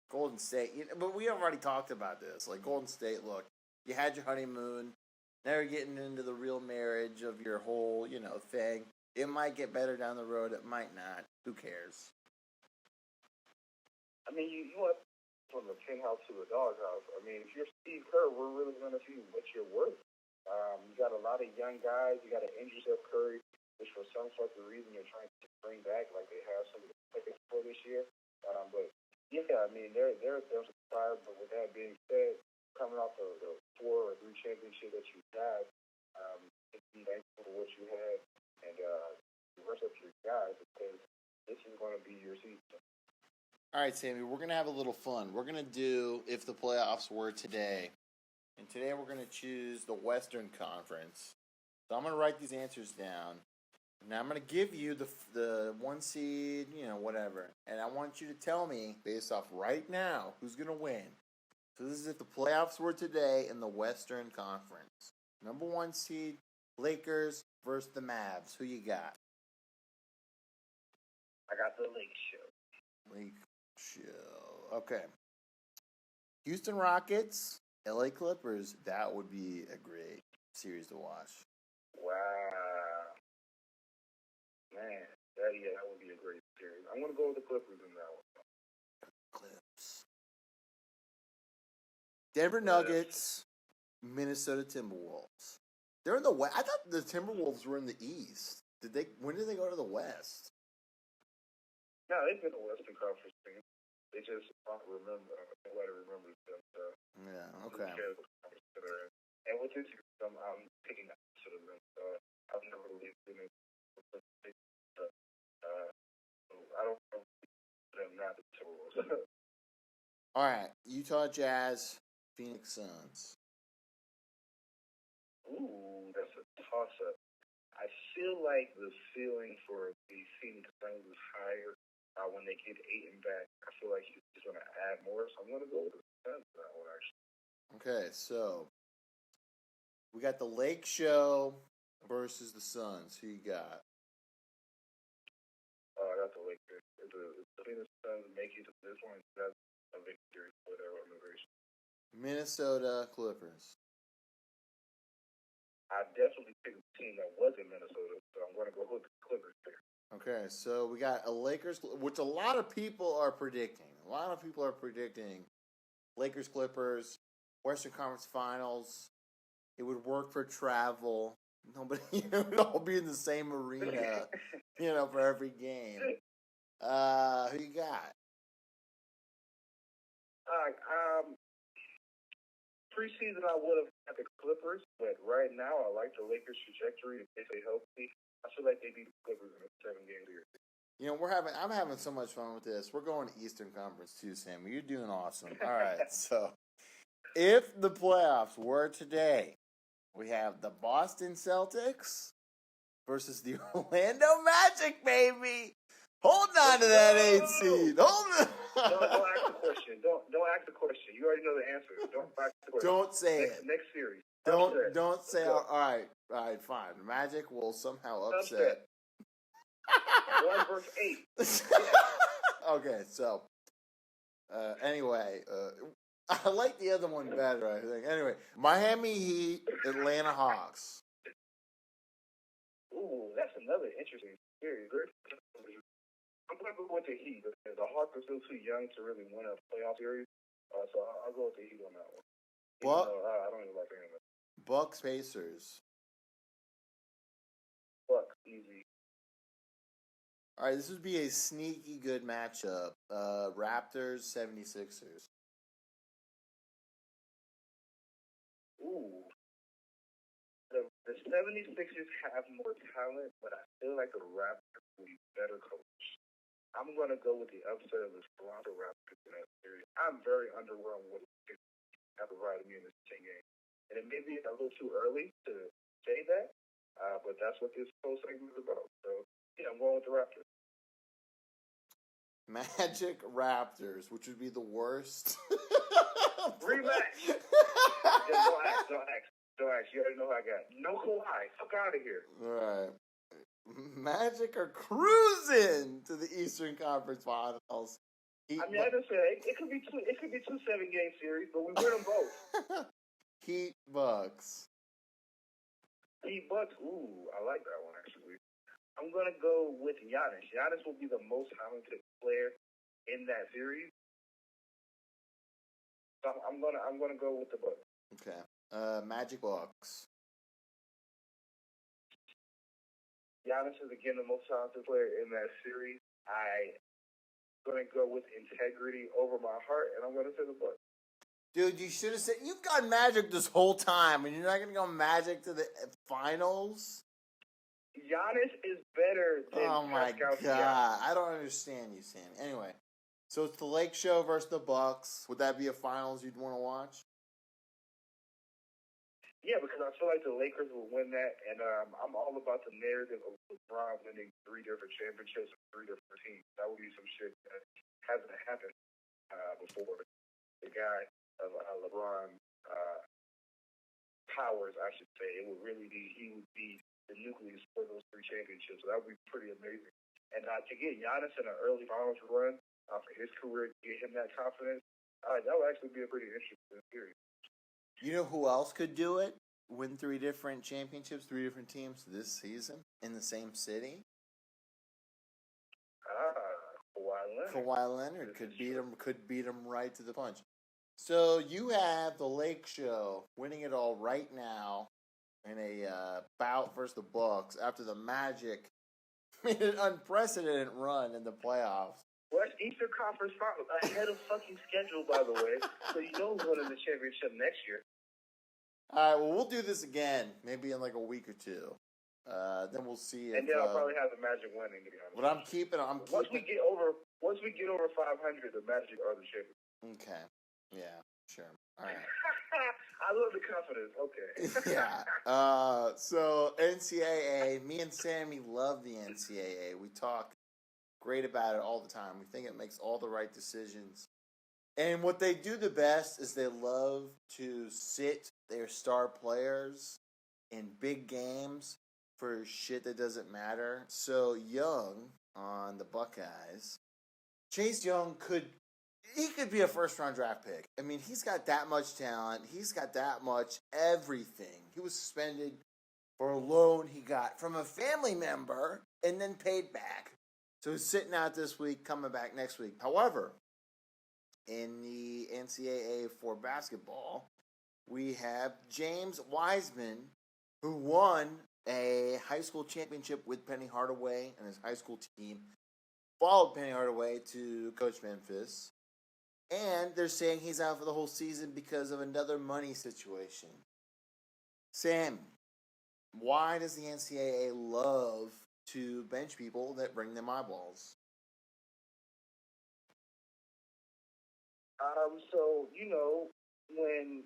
Golden State, but we have already talked about this. Like Golden State, look, you had your honeymoon. Now you're getting into the real marriage of your whole, thing. It might get better down the road. It might not. Who cares? I mean, you went from the penthouse to the doghouse. I mean, if you're Steve Kerr, we're really going to see what you're worth. You got a lot of young guys. You got an injured Steph Curry, which for some sort of reason you're trying to bring back, like they have some of the players for this year. But yeah, I mean they're inspired. But with that being said, coming off the 4 or 3 championship that you had, be thankful for what you had and the rest of your guys, because this is going to be your season. All right, Sammy, we're going to have a little fun. We're going to do if the playoffs were today. And today we're going to choose the Western Conference. So I'm going to write these answers down. Now I'm going to give you the 1 seed, whatever. And I want you to tell me, based off right now, who's going to win. So this is if the playoffs were today in the Western Conference. Number 1 seed, Lakers versus the Mavs. Who you got? I got the Lake Show. Lake Show. Okay. Houston Rockets, LA Clippers. That would be a great series to watch. Wow. Man, that would be a great series. I'm going to go with the Clippers in that one. Clips. Denver Nuggets, Minnesota Timberwolves. They're in the West. I thought the Timberwolves were in the East. When did they go to the West? No, they've been the Western Conference team. They just don't remember. Nobody remembers them. Yeah, okay. And with this, I'm picking up to them. I've never really been in the but I don't know them not the Timberwolves. All right, Utah Jazz, Phoenix Suns. Ooh, that's a toss-up. I feel like the ceiling for the Phoenix Suns is higher when they get Ayton back. I feel like he's going to add more, so I'm going to go with the Suns for that one, actually. Okay, so we got the Lake Show versus the Suns. Who you got? I got the Lakers. If the Phoenix Suns make it to this one, that's a victory for their organization. Minnesota Clippers. I definitely picked a team that was in Minnesota, so I'm going to go with the Clippers there. Okay, so we got a Lakers, which a lot of people are predicting. Lakers Clippers, Western Conference Finals. It would work for travel. Nobody, we'd all be in the same arena, for every game. Who you got? Preseason I would have had the Clippers, but right now I like the Lakers' trajectory. If they stay healthy, I feel like they beat the Clippers in a 7-game series. I'm having so much fun with this. We're going to Eastern Conference too, Sammy. You're doing awesome. All right, so if the playoffs were today, we have the Boston Celtics versus the Orlando Magic, baby. Hold on to that 8 seed. Hold on. Don't ask the question. Don't ask the question. You already know the answer. Don't ask the question. Don't say it. Next series. Don't say. All right, fine. The Magic will somehow upset. 1 versus 8. Okay, so anyway, I like the other one better, I think. Anyway, Miami Heat, Atlanta Hawks. Ooh, that's another interesting series. I'm going to go with the Heat. The Hawks are still too young to really win a playoff series, so I'll go with the Heat on that one. I don't even like any of it. Bucks, Pacers. Bucks, easy. All right, this would be a sneaky good matchup. Raptors, 76ers. Ooh. The 76ers have more talent, but I feel like the Raptors will be better coached. I'm going to go with the upset of the Toronto Raptors in that series. I'm very underwhelmed with what they have provided me in this 10 game. And it may be a little too early to say that, but that's what this whole segment is about. So, yeah, I'm going with the Raptors. Magic Raptors, which would be the worst. Rematch. Don't ask. You already know how I got. No Kawhi. Fuck out of here. All right. Magic are cruising to the Eastern Conference Finals. I just said it could be two 7-game series, but we win them both. Heat Bucks. Heat Bucks. Ooh, I like that one actually. I'm gonna go with Giannis. Giannis will be the most talented player in that series. So I'm gonna go with the Bucks. Okay. Magic Bucks. Giannis is again the most talented player in that series. I'm gonna go with integrity over my heart, and I'm gonna say the Bucks. Dude, you should have said you've got Magic this whole time, and you're not gonna go Magic to the finals. Giannis is better than oh my Pascal god, Siakam. I don't understand you, Sam. Anyway, so it's the Lake Show versus the Bucks. Would that be a finals you'd want to watch? Yeah, because I feel like the Lakers will win that, and I'm all about the narrative of LeBron winning 3 different championships with 3 different teams. That would be some shit that hasn't happened before. The guy of LeBron powers, I should say, he would be the nucleus for those 3 championships. So that would be pretty amazing. And to get Giannis in an early finals run for his career, to get him that confidence, that would actually be a pretty interesting series. You know who else could do it? Win 3 different championships, 3 different teams this season in the same city? Kawhi Leonard could beat him right to the punch. So you have the Lake Show winning it all right now in a bout versus the Bucks after the Magic made an unprecedented run in the playoffs. Well, it's Eastern Conference Finals ahead of fucking schedule, by the way. So you know who's winning the championship next year. All right, well, we'll do this again, maybe in like a week or 2. Then we'll see. And then I'll probably have the Magic winning, to be honest. But I'm keeping. Once we get over 500, the Magic are the champions. Okay. Yeah. Sure. All right. I love the confidence. Okay. Yeah. So NCAA, me and Sammy love the NCAA. We talk great about it all the time. We think it makes all the right decisions. And what they do the best is they love to sit their star players in big games for shit that doesn't matter. So Young on the Buckeyes, Chase Young could be a first-round draft pick. I mean, he's got that much talent. He's got that much everything. He was suspended for a loan he got from a family member and then paid back. So he's sitting out this week, coming back next week. However, in the NCAA for basketball, we have James Wiseman, who won a high school championship with Penny Hardaway and his high school team. Followed Penny Hardaway to coach Memphis. And they're saying he's out for the whole season because of another money situation. Sam, why does the NCAA love to bench people that bring them eyeballs? So, when,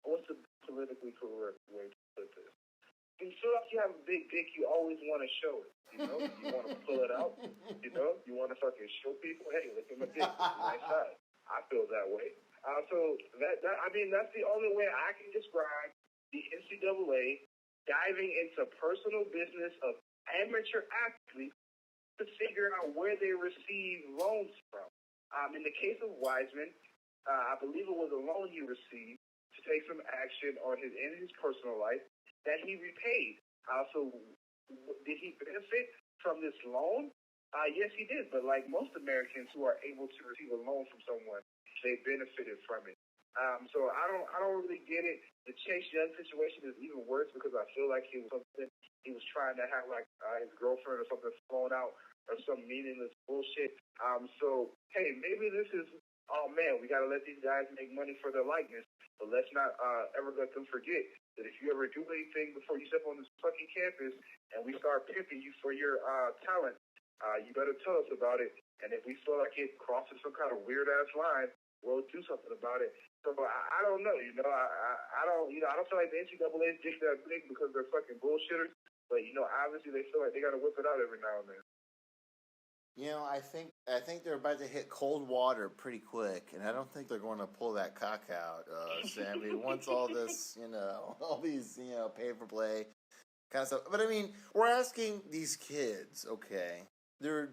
what's the politically correct way to put this? If you feel like you have a big dick, you always want to show it, You want to pull it out, You want to fucking show people, hey, look at my dick, it's a nice size. I feel that way. So, that's the only way I can describe the NCAA diving into personal business of amateur athletes to figure out where they receive loans from. In the case of Wiseman, I believe it was a loan he received to take some action in his personal life that he repaid. So did he benefit from this loan? Yes, he did. But like most Americans who are able to receive a loan from someone, they benefited from it. So I don't really get it. The Chase Young situation is even worse because I feel like he was trying to have like his girlfriend or something flown out or some meaningless bullshit. So hey, maybe this is, oh man, we got to let these guys make money for their likeness, but let's not ever let them forget that if you ever do anything before you step on this fucking campus and we start pimping you for your talent, you better tell us about it. And if we feel like it crosses some kind of weird ass line, we'll do something about it. So I don't know, I don't feel like the NCAA is dick that big because they're fucking bullshitters. But obviously they feel like they got to whip it out every now and then. I think they're about to hit cold water pretty quick, and I don't think they're going to pull that cock out, Sammy. Once all this, all these, pay for play kind of stuff. But I mean, we're asking these kids, okay? They're,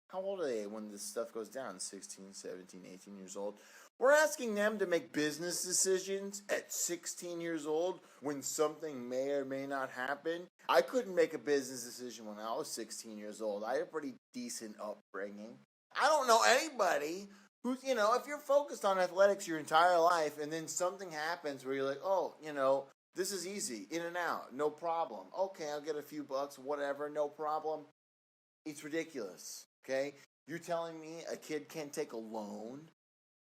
how old are they when this stuff goes down? 16, 17, 18 years old. We're asking them to make business decisions at 16 years old when something may or may not happen. I couldn't make a business decision when I was 16 years old. I had a pretty decent upbringing. I don't know anybody who's, if you're focused on athletics your entire life and then something happens where you're like, oh, this is easy, in and out, no problem. Okay, I'll get a few bucks, whatever, no problem. It's ridiculous, okay? You're telling me a kid can't take a loan?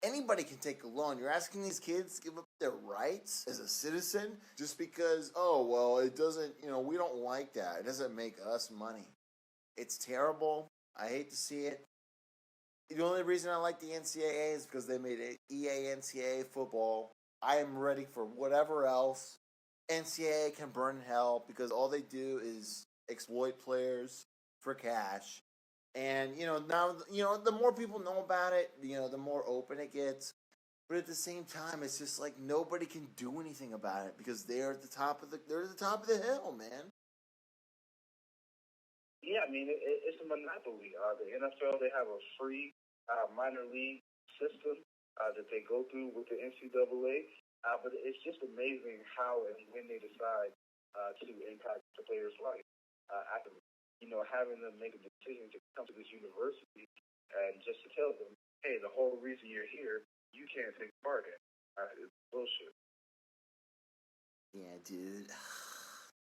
Anybody can take a loan. You're asking these kids to give up their rights as a citizen just because, oh, well, it doesn't, we don't like that. It doesn't make us money. It's terrible. I hate to see it. The only reason I like the NCAA is because they made it EA NCAA football. I am ready for whatever else. NCAA can burn in hell because all they do is exploit players for cash. And, now, the more people know about it, the more open it gets. But at the same time, it's just like nobody can do anything about it because they're at the top of the hill, man. Yeah, I mean, it's a monopoly. The NFL, they have a free minor league system that they go through with the NCAA. But it's just amazing how and when they decide to impact the player's life. After having them make a decision to come to this university and just to tell them, hey, the whole reason you're here, you can't take part in. It's bullshit. Yeah, dude.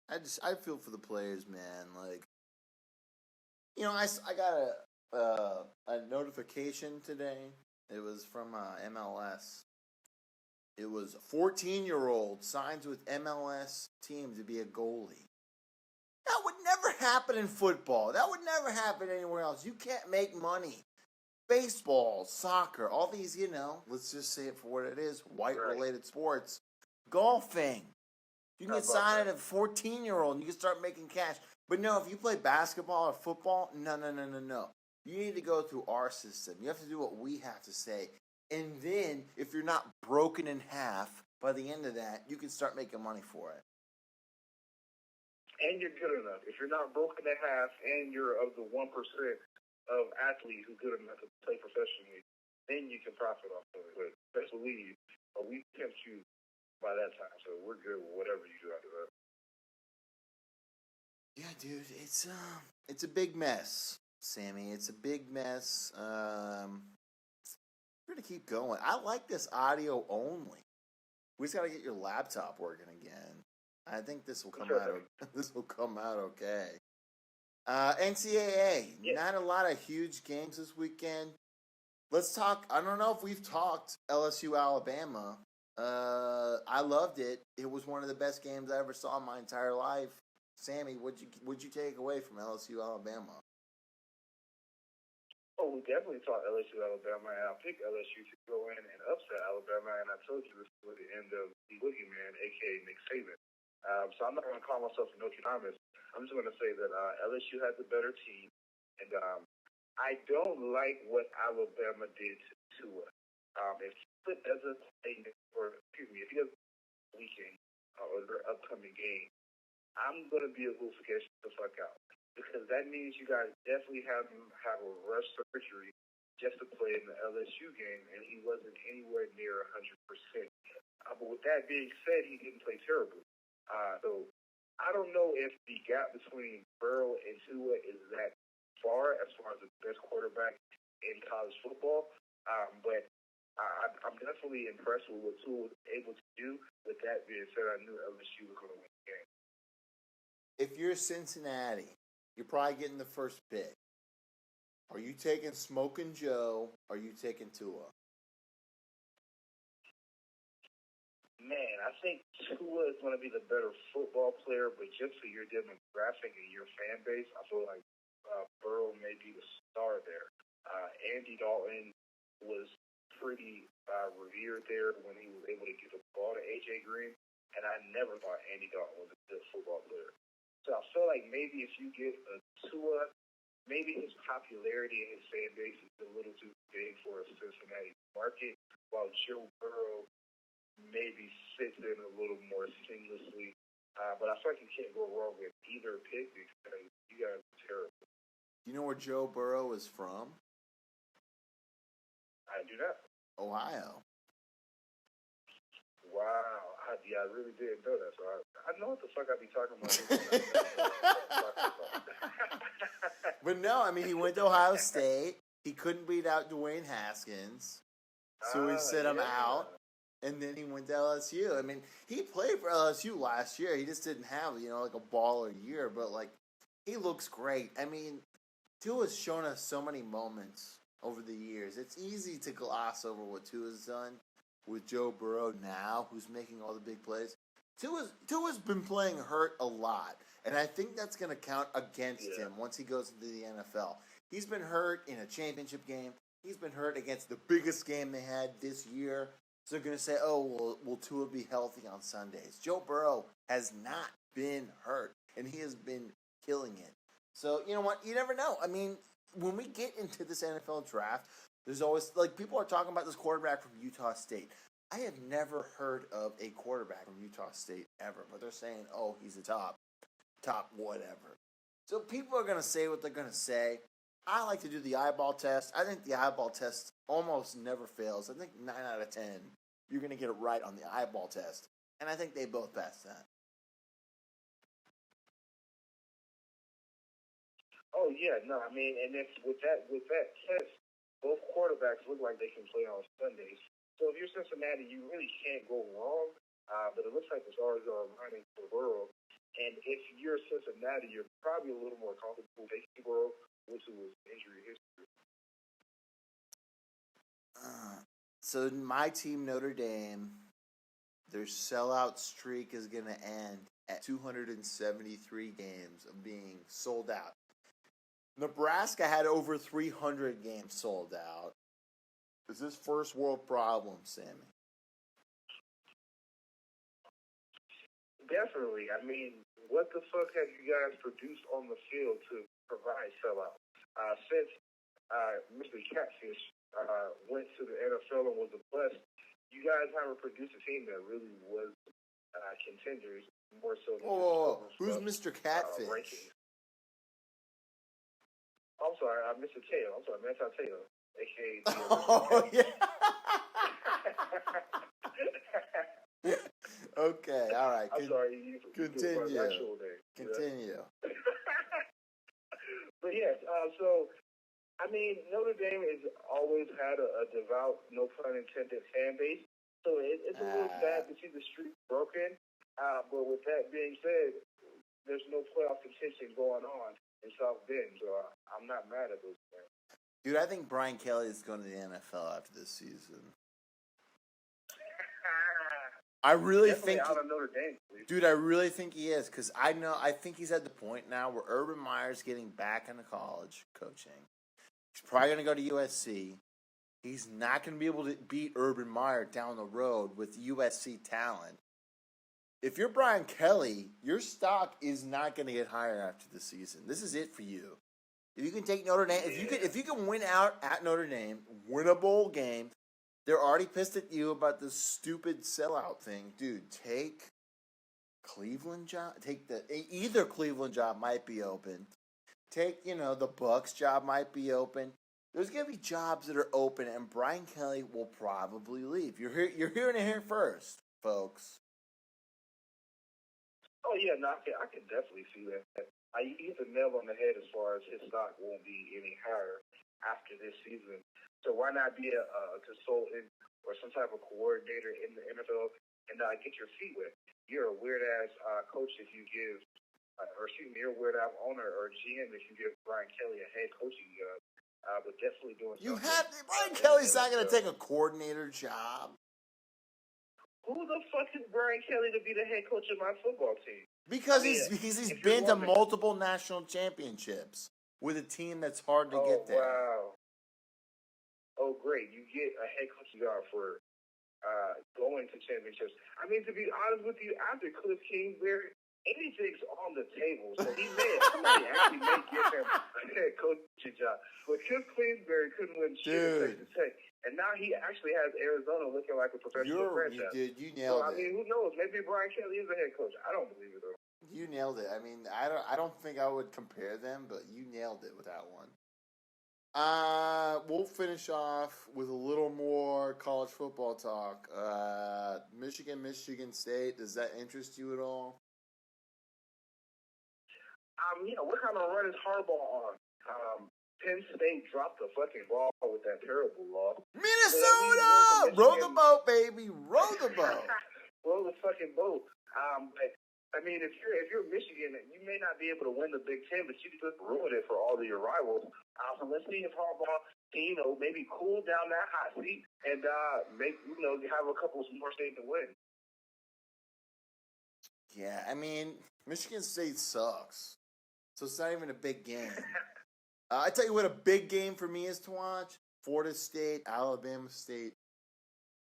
I feel for the players, man. Like, I got a notification today. It was from MLS. It was a 14-year-old signs with MLS team to be a goalie. That would never happen in football. That would never happen anywhere else. You can't make money. Baseball, soccer, all these, let's just say it for what it is, white-related sports. Golfing. You can get signed at a 14-year-old and you can start making cash. But no, if you play basketball or football, no. You need to go through our system. You have to do what we have to say. And then, if you're not broken in half, by the end of that, you can start making money for it. And you're good enough. If you're not broken in half and you're of the 1% of athletes who's good enough to play professionally, then you can profit off of it. But best believe, we pimped you by that time, so we're good with whatever you do after that. Yeah, dude, it's a big mess, Sammy. It's a big mess. We're gonna keep going. I like this audio only. We just gotta get your laptop working again. I think this will come Sure. out. This will come out okay. NCAA. Yeah. Not a lot of huge games this weekend. Let's talk. I don't know if we've talked LSU Alabama. I loved it. It was one of the best games I ever saw in my entire life. Sammie, what'd you take away from LSU Alabama? Oh, we definitely saw LSU Alabama, and I picked LSU to go in and upset Alabama, and I told you this was the end of the boogeyman, aka Nick Saban. So I'm not going to call myself a Nostradamus. I'm just going to say that LSU has a better team, and I don't like what Alabama did to us. If he doesn't play, or excuse me, if he doesn't play weekend or their upcoming game, I'm going to be a little scared the fuck out. Because that means you guys definitely have him have a rush surgery just to play in the LSU game, and he wasn't anywhere near 100%. But with that being said, he didn't play terribly. So I don't know if the gap between Burrow and Tua is that far as the best quarterback in college football. But I'm definitely impressed with what Tua was able to do. With that being said, I knew LSU was going to win the game. If you're Cincinnati, you're probably getting the first pick. Are you taking Smokin' Joe? Or are you taking Tua? Man, I think Tua is going to be the better football player, but just for your demographic and your fan base, I feel like Burrow may be the star there. Andy Dalton was pretty revered there when he was able to get the ball to A.J. Green, and I never thought Andy Dalton was a good football player. So I feel like maybe if you get a Tua, maybe his popularity and his fan base is a little too big for a Cincinnati market, while Joe Burrow maybe fits in a little more seamlessly. But I feel like you can't go wrong with either pick because you guys are terrible. You know where Joe Burrow is from? I do not. Ohio. Wow. I really didn't know that. So I know what the fuck I be talking about. But no, I mean, he went to Ohio State. He couldn't beat out Dwayne Haskins. So we sent him out. And then he went to LSU. I mean, he played for LSU last year. He just didn't have, like a baller year. But, he looks great. I mean, Tua's shown us so many moments over the years. It's easy to gloss over what Tua's done with Joe Burrow now, who's making all the big plays. Tua's been playing hurt a lot, and I think that's going to count against him once he goes into the NFL. He's been hurt in a championship game. He's been hurt against the biggest game they had this year. So they're going to say, will Tua be healthy on Sundays? Joe Burrow has not been hurt, and he has been killing it. So, you know what? You never know. I mean, when we get into this NFL draft, there's always, people are talking about this quarterback from Utah State. I have never heard of a quarterback from Utah State ever, but they're saying, he's a top whatever. So people are going to say what they're going to say. I like to do the eyeball test. I think the eyeball test almost never fails. I think 9 out of 10, you're going to get it right on the eyeball test. And I think they both passed that. Oh, yeah, no, I mean, and if with that test, both quarterbacks look like they can play on Sundays. So if you're Cincinnati, you really can't go wrong. But it looks like the stars are running for Burrow. And if you're Cincinnati, you're probably a little more comfortable taking Burrow, which was injury history. So my team, Notre Dame, their sellout streak is going to end at 273 games of being sold out. Nebraska had over 300 games sold out. Is this first world problem, Sammie? Definitely. I mean, what the fuck have you guys produced on the field to provide sellout? Since Mr. Catfish went to the NFL and was a bust, you guys haven't produced a team that really was contenders more so than who's Mr. Catfish? I'm sorry, Mr. Taylor. I'm sorry, Manti Taylor, a.k.a. Okay, all right. I'm sorry. Continue. Continue. But yes, so, I mean, Notre Dame has always had a devout, no pun intended, fan base. So it's a little sad to see the streak broken. But with that being said, there's no playoff contention going on in South Bend, so I'm not mad at those things. Dude, I think Brian Kelly is going to the NFL after this season. I really think out of Notre Dame, please. Dude, I really think he is, because I think he's at the point now where Urban Meyer's getting back into college coaching. He's probably going to go to USC. He's not going to be able to beat Urban Meyer down the road with USC talent. If you're Brian Kelly, your stock is not going to get higher after the season. This is it for you. If you can take Notre Dame, if you can win out at Notre Dame, win a bowl game, they're already pissed at you about this stupid sellout thing. Dude, take Cleveland job. Either Cleveland job might be open. Take, the Bucks job might be open. There's going to be jobs that are open, and Brian Kelly will probably leave. You're hearing it here first, folks. Oh, yeah, no, I can definitely see that. You hit the nail on the head as far as his stock won't be any higher after this season. So why not be a consultant or some type of coordinator in the NFL and get your feet wet? You're a weird-ass coach if you give, you're a weird-ass owner or GM if you give Brian Kelly a head coaching job. But definitely doing Brian Kelly's not going to take a coordinator job. Who the fuck is Brian Kelly to be the head coach of my football team? Because he's been to multiple national championships with a team that's hard to get there. Wow. Oh, great. You get a head coaching job for going to championships. I mean, to be honest with you, after Cliff Kingsbury, anything's on the table. So somebody actually may give him a head coaching job. But Cliff Kingsbury couldn't win shit at Texas Tech. And now he actually has Arizona looking like a professional franchise. You nailed it. I mean, who knows? Maybe Brian Kelly is a head coach. I don't believe it, though. You nailed it. I mean, I don't think I would compare them, but you nailed it with that one. We'll finish off with a little more college football talk. Michigan State. Does that interest you at all? What kind of run is Harbaugh on? Penn State dropped the fucking ball with that terrible law. Minnesota! Row the boat, baby. Row the boat. Row the fucking boat. But I mean, if you're Michigan, you may not be able to win the Big Ten, but you just ruin it for all of your rivals. So let's see if Harbaugh can, maybe cool down that hot seat and have a couple more states to win. Yeah, I mean, Michigan State sucks, so it's not even a big game. I tell you what, a big game for me is to watch: Florida State, Alabama State.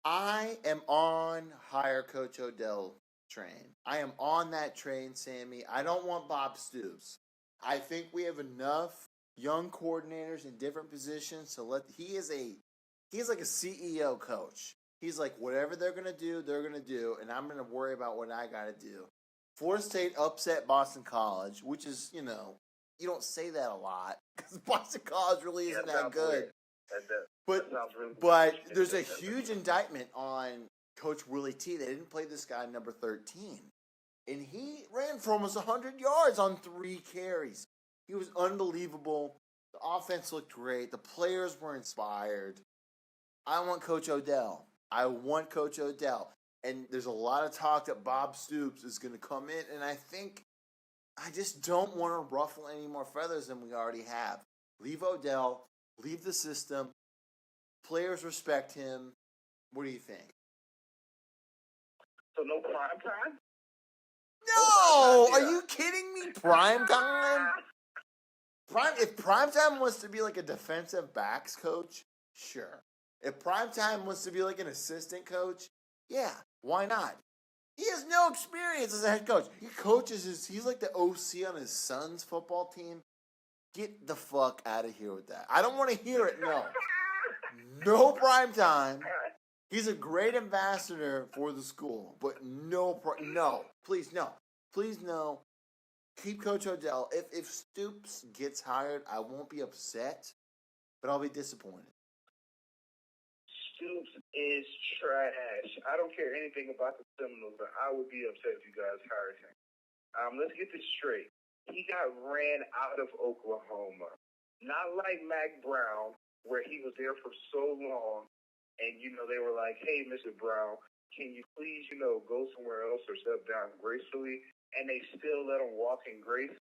I am on hire Coach Odell train. I am on that train, Sammy. I don't want Bob Stoops. I think we have enough young coordinators in different positions to he's like a CEO coach. He's like, whatever they're going to do, and I'm going to worry about what I got to do. Florida State upset Boston College, which is, you don't say that a lot because Boston College really isn't that good. But there's a huge indictment on Coach Willie T. They didn't play this guy number 13. And he ran for almost 100 yards on 3 carries. He was unbelievable. The offense looked great. The players were inspired. I want Coach Odell. And there's a lot of talk that Bob Stoops is going to come in. And I just don't want to ruffle any more feathers than we already have. Leave Odell. Leave the system. Players respect him. What do you think? So no prime time? No! Are you kidding me? Prime time? If prime time wants to be like a defensive backs coach, sure. If prime time wants to be like an assistant coach, yeah, why not? He has no experience as a head coach. He's like the OC on his son's football team. Get the fuck out of here with that. I don't want to hear it, no. No prime time. He's a great ambassador for the school, but please no. Keep Coach Odell. If Stoops gets hired, I won't be upset, but I'll be disappointed. Stoops is trash. I don't care anything about the Seminoles, but I would be upset if you guys hired him. Let's get this straight. He got ran out of Oklahoma. Not like Mac Brown, where he was there for so long, and, they were like, hey, Mr. Brown, can you please, go somewhere else or step down gracefully? And they still let him walk in grace.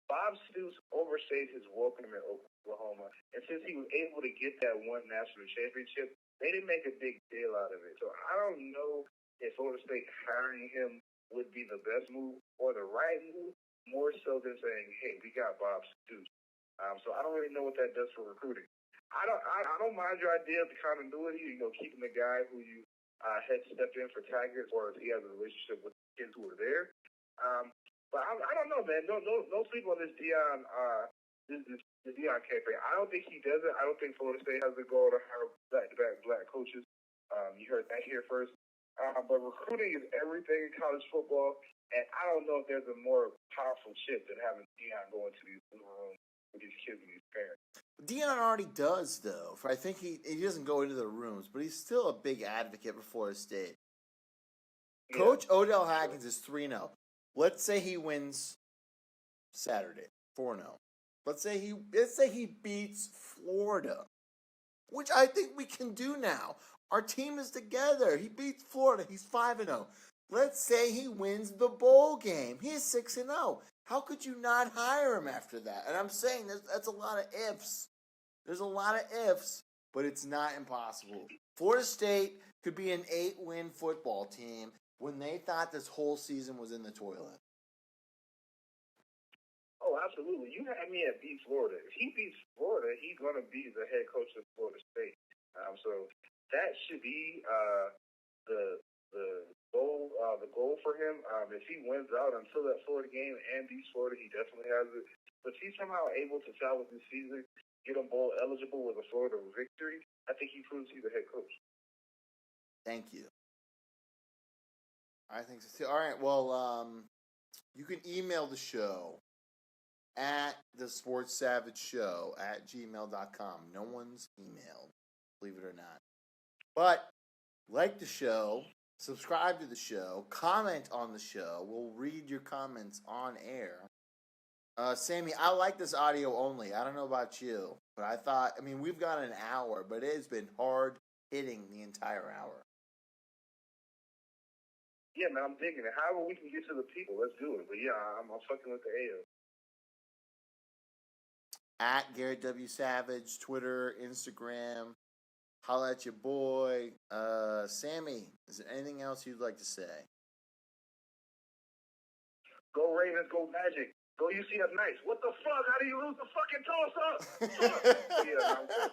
Bob Stoops overstayed his welcome in Oklahoma. And since he was able to get that one national championship, they didn't make a big deal out of it. So I don't know if Florida State hiring him would be the best move or the right move, more so than saying, hey, we got Bob Stoops. So I don't really know what that does for recruiting. I don't mind your idea of the continuity, keeping the guy who you had stepped in for Taggart, or if he has a relationship with the kids who are there. But I don't know, man. No sleep on this Dion this Dion campaign. I don't think he does it. I don't think Florida State has the goal to hire back-to-back black coaches. You heard that here first. But recruiting is everything in college football, and I don't know if there's a more powerful chip than having Dion go into these rooms with these kids and these parents. Dion already does, though. I think he doesn't go into the rooms, but he's still a big advocate for Florida State. Yeah. Coach Odell Haggins is 3-0. Let's say he wins Saturday, 4-0. Let's say he beats Florida, which I think we can do now. Our team is together. He beats Florida. He's 5-0. Let's say he wins the bowl game. He's 6-0. How could you not hire him after that? And I'm saying that's a lot of ifs. There's a lot of ifs, but it's not impossible. Florida State could be an 8-win football team when they thought this whole season was in the toilet. Oh, absolutely. You had me at beat Florida. If he beats Florida, he's going to be the head coach of Florida State. So that should be the goal for him. If he wins out until that Florida game and beats Florida, he definitely has it. But if he's somehow able to salvage this season, get him bowl eligible with a Florida victory, I think he proves he's the head coach. Thank you. I think so too. All right, well, you can email the show at thesportssavageshow@gmail.com. No one's emailed, believe it or not. But like the show, subscribe to the show, comment on the show. We'll read your comments on air. Sammie, I like this audio only. I don't know about you, but we've got an hour, but it has been hard hitting the entire hour. Yeah, man, I'm digging it. However we can get to the people, let's do it. But yeah, I'm fucking with the AO. At Garrett W. Savage, Twitter, Instagram. Holla at your boy. Sammie, is there anything else you'd like to say? Go Ravens, go Magic. Go UCF Knights. What the fuck? How do you lose the fucking toss-up? Yeah, I'm good.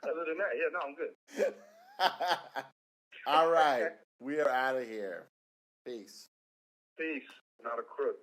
Other than that, yeah, no, I'm good. All right. We are out of here. Peace. Peace. Not a crook.